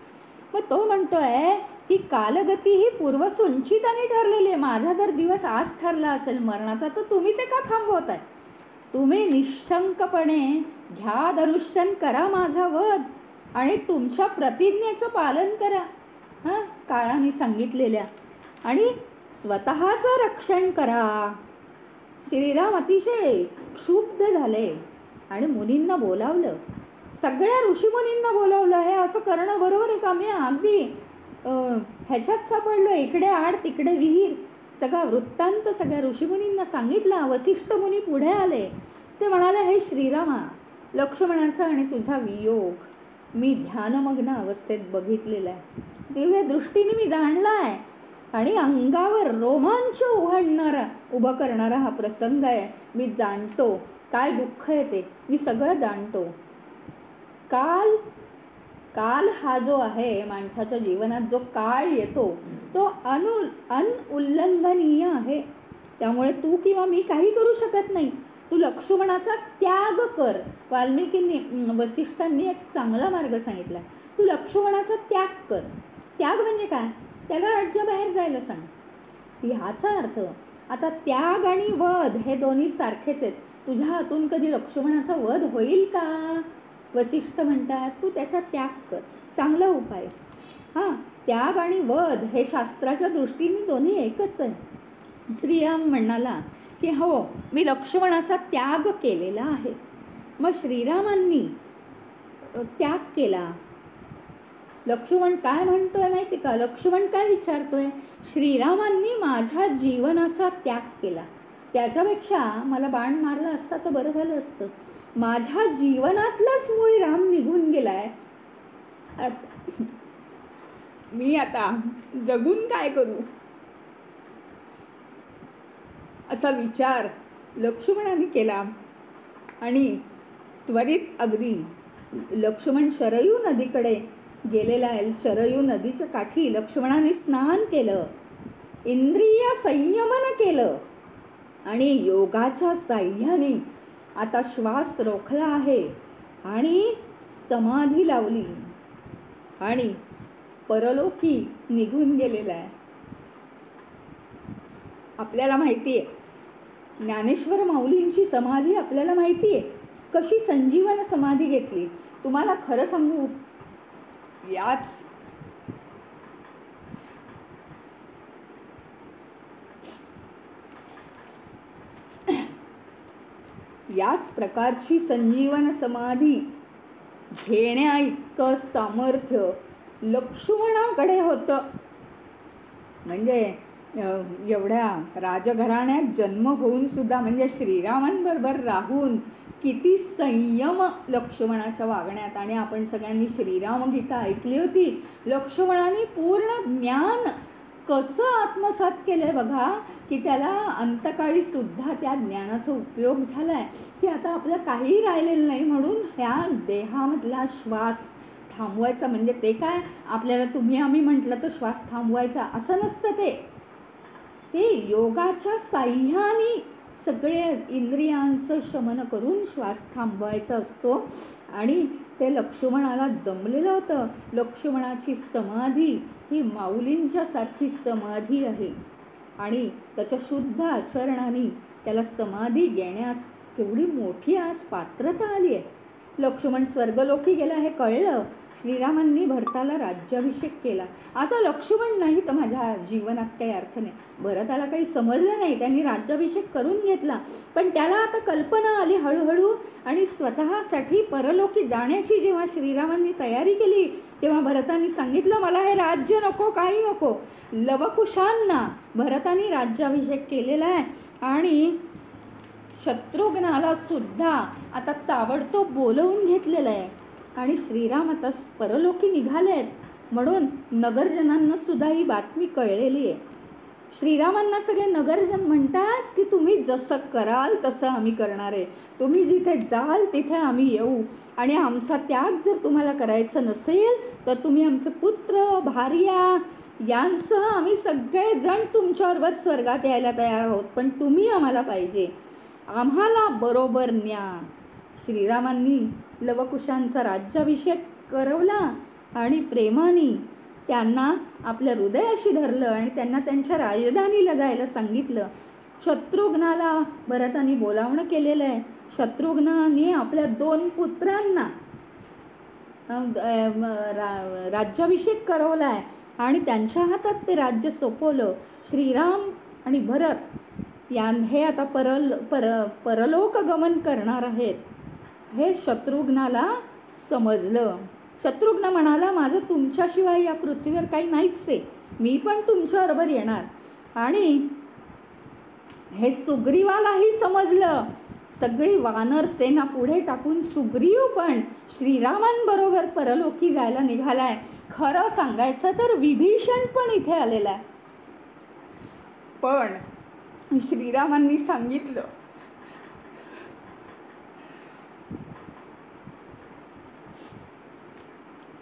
मग तो म्हणतोय की कालगती ही पूर्वसंचिताने ठरलेली आहे. माझा जर दिवस आज ठरला असेल मरणाचा, तर तुम्ही ते का थांबवताय. तुम्ही निशंकपणे घ्या धनुष्यन, करा माझा वध, आणि तुमच्या प्रतिज्ञेचं पालन करा काळाने सांगितलेल्या, आणि स्वतःचं रक्षण करा. श्रीराम अतिशय क्षुब्ध झाले आणि मुनींना बोलावलं, सगळ्या ऋषीमुनींना बोलावलं. हे असं करणं बरोबर आहे का. मी अगदी ह्याच्यात सापडलो, इकडे आड तिकडे विहीर. सगळा वृत्तांत सगळ्या ऋषीमुनींना सांगितला. वसिष्ठ मुनी पुढे आले. ते म्हणाले, हे श्रीरामा, लक्ष्मणाचा आणि तुझा वियोग मी ध्यानमग्न अवस्थेत बघितलेला आहे, दिव्य दृष्टीने मी जाणला आहे, आणि अंगावर रोमांच उभं करणारा हा प्रसंग आहे. मी जाणतो काय दुःख आहे ते, मी सगळं जाणतो. काल हा जो आहे माणसाच्या जीवनात, जो काळ येतो तो अनउल्लंघनीय आहे. त्यामुळे तू किंवा मी काही करू शकत नाही. तू लक्ष्मणाचा त्याग कर. वाल्मिकींनी, वसिष्ठांनी एक चांगला मार्ग सांगितला. तू लक्ष्मणाचा त्याग कर. त्याग म्हणजे काय, त्याला राज्याबाहेर जायला सांग. ह्याचा अर्थ आता त्याग आणि वध हे दोन्ही सारखेच आहेत. तुझ्या हातून कधी लक्ष्मणाचा वध होईल का. वसिष्ठ म्हणतात, तू त्याचा त्याग कर, चांगला उपाय. त्याग आणि वध हे शास्त्राच्या दृष्टीने दोन्ही एकच आहे. श्रीराम म्हणाला की हो, मी लक्ष्मणाचा त्याग केलेला आहे. मग श्रीरामांनी त्याग केला. लक्ष्मण काय म्हणतोय माहिती का? लक्ष्मण काय विचारतोय? श्रीरामांनी माझ्या जीवनाचा त्याग केला, त्याच्यापेक्षा मला बाण मारला असता तर बरं झालं असतं. माझ्या जीवनातलाच मुळी राम निघून गेलाय, मी आता जगून काय करू, असा विचार लक्ष्मणाने केला. आणि त्वरित अगदी लक्ष्मण शरयू नदीकडे गेलेला आहे. शरयू नदीच्या काठी लक्ष्मणाने स्नान केलं, इंद्रिय संयमन केलं आणि योगाच्या साह्याने आता श्वास रोखला आहे आणि समाधी लावली आणि परलोकी निघून गेलेला आहे. आपल्याला माहिती आहे, ज्ञानेश्वर माऊलींची समाधी आपल्याला माहिती आहे कशी संजीवन समाधी घेतली. तुम्हाला खरं सांगू, याच प्रकारची संजीवन समाधी घेण्या इतकं सामर्थ्य लक्ष्मणाकडे होतं. म्हणजे एवढ्या राजघराण्यात जन्म होऊन सुद्धा, म्हणजे श्रीरामांबरोबर राहून किती संयम लक्ष्मणाच्या वागण्यात. आणि आपण सगळ्यांनी श्रीरामगीता ऐकली होती. लक्ष्मणाने पूर्ण ज्ञान कसं आत्मसात केलं आहे बघा, की त्याला अंतकाळी सुद्धा त्या ज्ञानाचा उपयोग झाला आहे, की आता आपलं काहीही राहिलेलं नाही म्हणून ह्या देहामधला श्वास थांबवायचा. म्हणजे ते काय आपल्याला तुम्ही आम्ही म्हटलं तर श्वास थांबवायचा असं नसतं, ते योगाच्या साह्याने सगळे इंद्रियांचं शमन करून श्वास थांबवायचा असतो. आणि ते लक्ष्मणाला जमलेलं होतं. लक्ष्मणाची समाधी ही माऊलींच्या सारखी समाधी आहे आणि त्याच्या शुद्ध आचरणाने त्याला समाधी घेण्यास केवढी मोठी आज पात्रता आली आहे. लक्ष्मण स्वर्गलोकी गेला हे कळलं. श्रीरामांनी भरताला राज्याभिषेक केला. आता लक्ष्मण नाही तर माझ्या जीवनात काही अर्थ नाही. भरताला काही समजलं नाही, त्यांनी राज्याभिषेक करून घेतला. पण त्याला आता कल्पना आली हळूहळू आणि स्वतःसाठी परलोकी जाण्याची जेव्हा श्रीरामांनी तयारी केली तेव्हा भरतांनी सांगितलं, मला हे राज्य नको, काही नको. लवकुशांना भरतांनी राज्याभिषेक केलेला आहे आणि शत्रुघ्नाला सुद्धा आता ताबडतोब बोलवून घेतलेलं आहे. आणि श्रीराम आता परलोकी निघाले आहेत म्हणून नगरजनांना सुद्धा ही बातमी कळलेली आहे. श्रीरामांना सगळे नगरजन म्हणतात की तुम्ही जसं कराल तसं आम्ही करणार आहे, तुम्ही जिथे जाल तिथे आम्ही येऊ आणि आमचा त्याग जर तुम्हाला करायचं नसेल तर तुम्ही आमचे पुत्र भार्या यांसह आम्ही सगळेजण तुमच्याबरोबर स्वर्गात यायला तयार आहोत, पण तुम्ही आम्हाला पाहिजे, आम्हाला बरोबर न्या. श्रीरामांनी लवकुशांचा राज्याभिषेक करवला आणि प्रेमाने त्यांना आपल्या हृदयाशी धरलं आणि त्यांना त्यांच्या राजधानीला जायला सांगितलं. शत्रुघ्नाला भरतांनी बोलावणं केलेलं आहे. शत्रुघ्नाने आपल्या 2 पुत्रांना राज्याभिषेक करवला आहे आणि त्यांच्या हातात ते राज्य सोपवलं. श्रीराम आणि भरत हे आता परलोक गमन करणार आहेत हे शत्रुघ्नाला समजलं. शत्रुघ्न म्हणाला, माझं तुमच्याशिवाय या पृथ्वीवर काही नाहीच आहे, मी पण तुमच्याबरोबर येणार. आणि हे सुग्रीवालाही समजलं. सगळी वानर सेना पुढे टाकून सुग्रीव पण श्रीरामांबरोबर परलोकी जायला निघालाय. खरं सांगायचं तर विभीषण पण इथे आलेला आहे. पण श्रीरामांनी सांगितलं,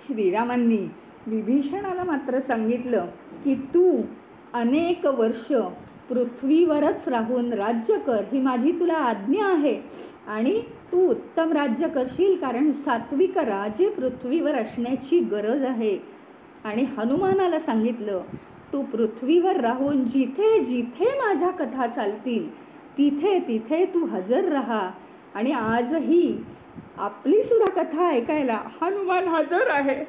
श्रीरामांनी विभीषणाला मात्र सांगितलं की तू अनेक वर्ष पृथ्वीवरच राहून राज्य कर, ही माझी तुला आज्ञा आहे आणि तू उत्तम राज्य करशील, कारण सात्विक राजे पृथ्वीवर असण्याची गरज आहे. आणि हनुमानाला सांगितलं, तू पृथ्वीवर राहून जिथे जिथे माझ्या कथा चालतील तिथे तिथे तू हजर राहा. आणि आजही आपली सुद्धा कथा ऐकायला हनुमान हजर आहे.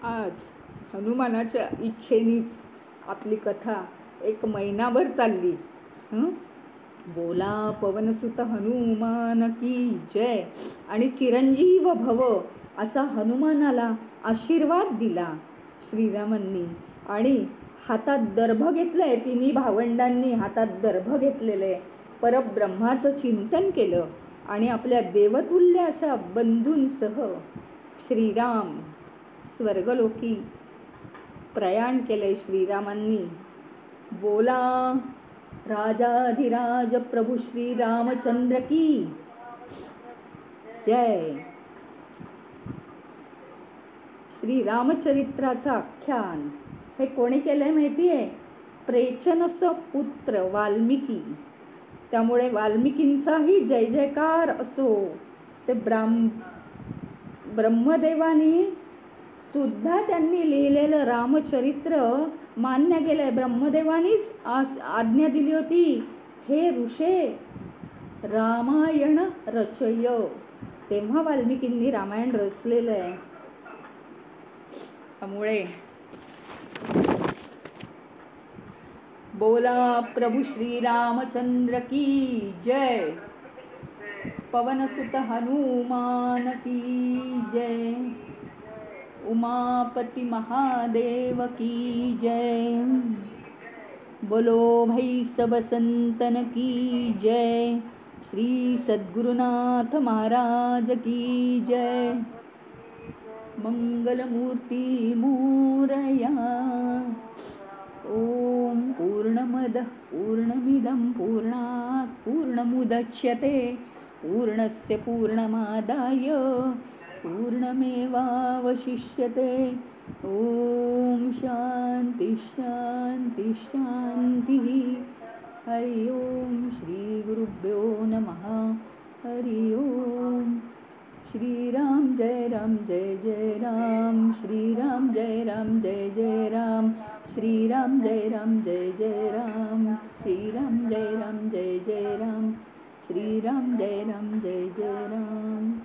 आज हनुमानाच्या इच्छेनीच आपली कथा एक महिनाभर चालली. बोला पवनसुत हनुमान की जय. आणि चिरंजीव भव असा हनुमानाला आशीर्वाद दिला श्रीरामांनी. आणि हातात दर्भ घेतलंय, तिन्ही भावंडांनी हातात दर्भ घेतलेले, परब्रह्माचं चिंतन केलं आणि आपल्या देवतुल्य अशा बंधूंसह श्रीराम स्वर्गलोकी प्रयाण केले श्रीरामांनी. बोला राजाधिराज प्रभू श्रीरामचंद्र की जय. श्रीरामचरित्राचं आख्यान हे कोणी केलंय माहिती आहे? प्रेचनस पुत्र वाल्मिकी. त्यामुळे वाल्मिकींचाही जय जयकार असो. ते ब्रह्मदेवानी सुद्धा त्यांनी लिहिलेलं रामचरित्र मान्य केलंय. ब्रह्मदेवानीच आज्ञा दिली होती, हे ऋषे रामायण रचय. तेव्हा वाल्मिकींनी रामायण रचलेलं आहे. त्यामुळे बोला प्रभू श्रीरामचंद्र की जय. पवनसुत हनुमान की जय. उमापति महादेव की जय. बोलो भाई सब संतन की जय. श्री सद्गुरुनाथ महाराज की जय. मंगलमूर्ती मोरया. ओम पूर्णमद पूर्णमिदं पूर्णात् पूर्णमुदच्यते पूर्णस्य पूर्णमादाय पूर्णमेवावशिष्यते. ओम शांति शांति शांति. हरि ओम. श्री गुरुभ्यो नमः. हरि ओम. श्रीराम जय राम जय जय राम. श्रीराम जय राम जय जय राम. श्रीराम जय राम जय जय राम. श्रीराम जय राम जय जय राम. श्रीराम जय राम जय जय राम.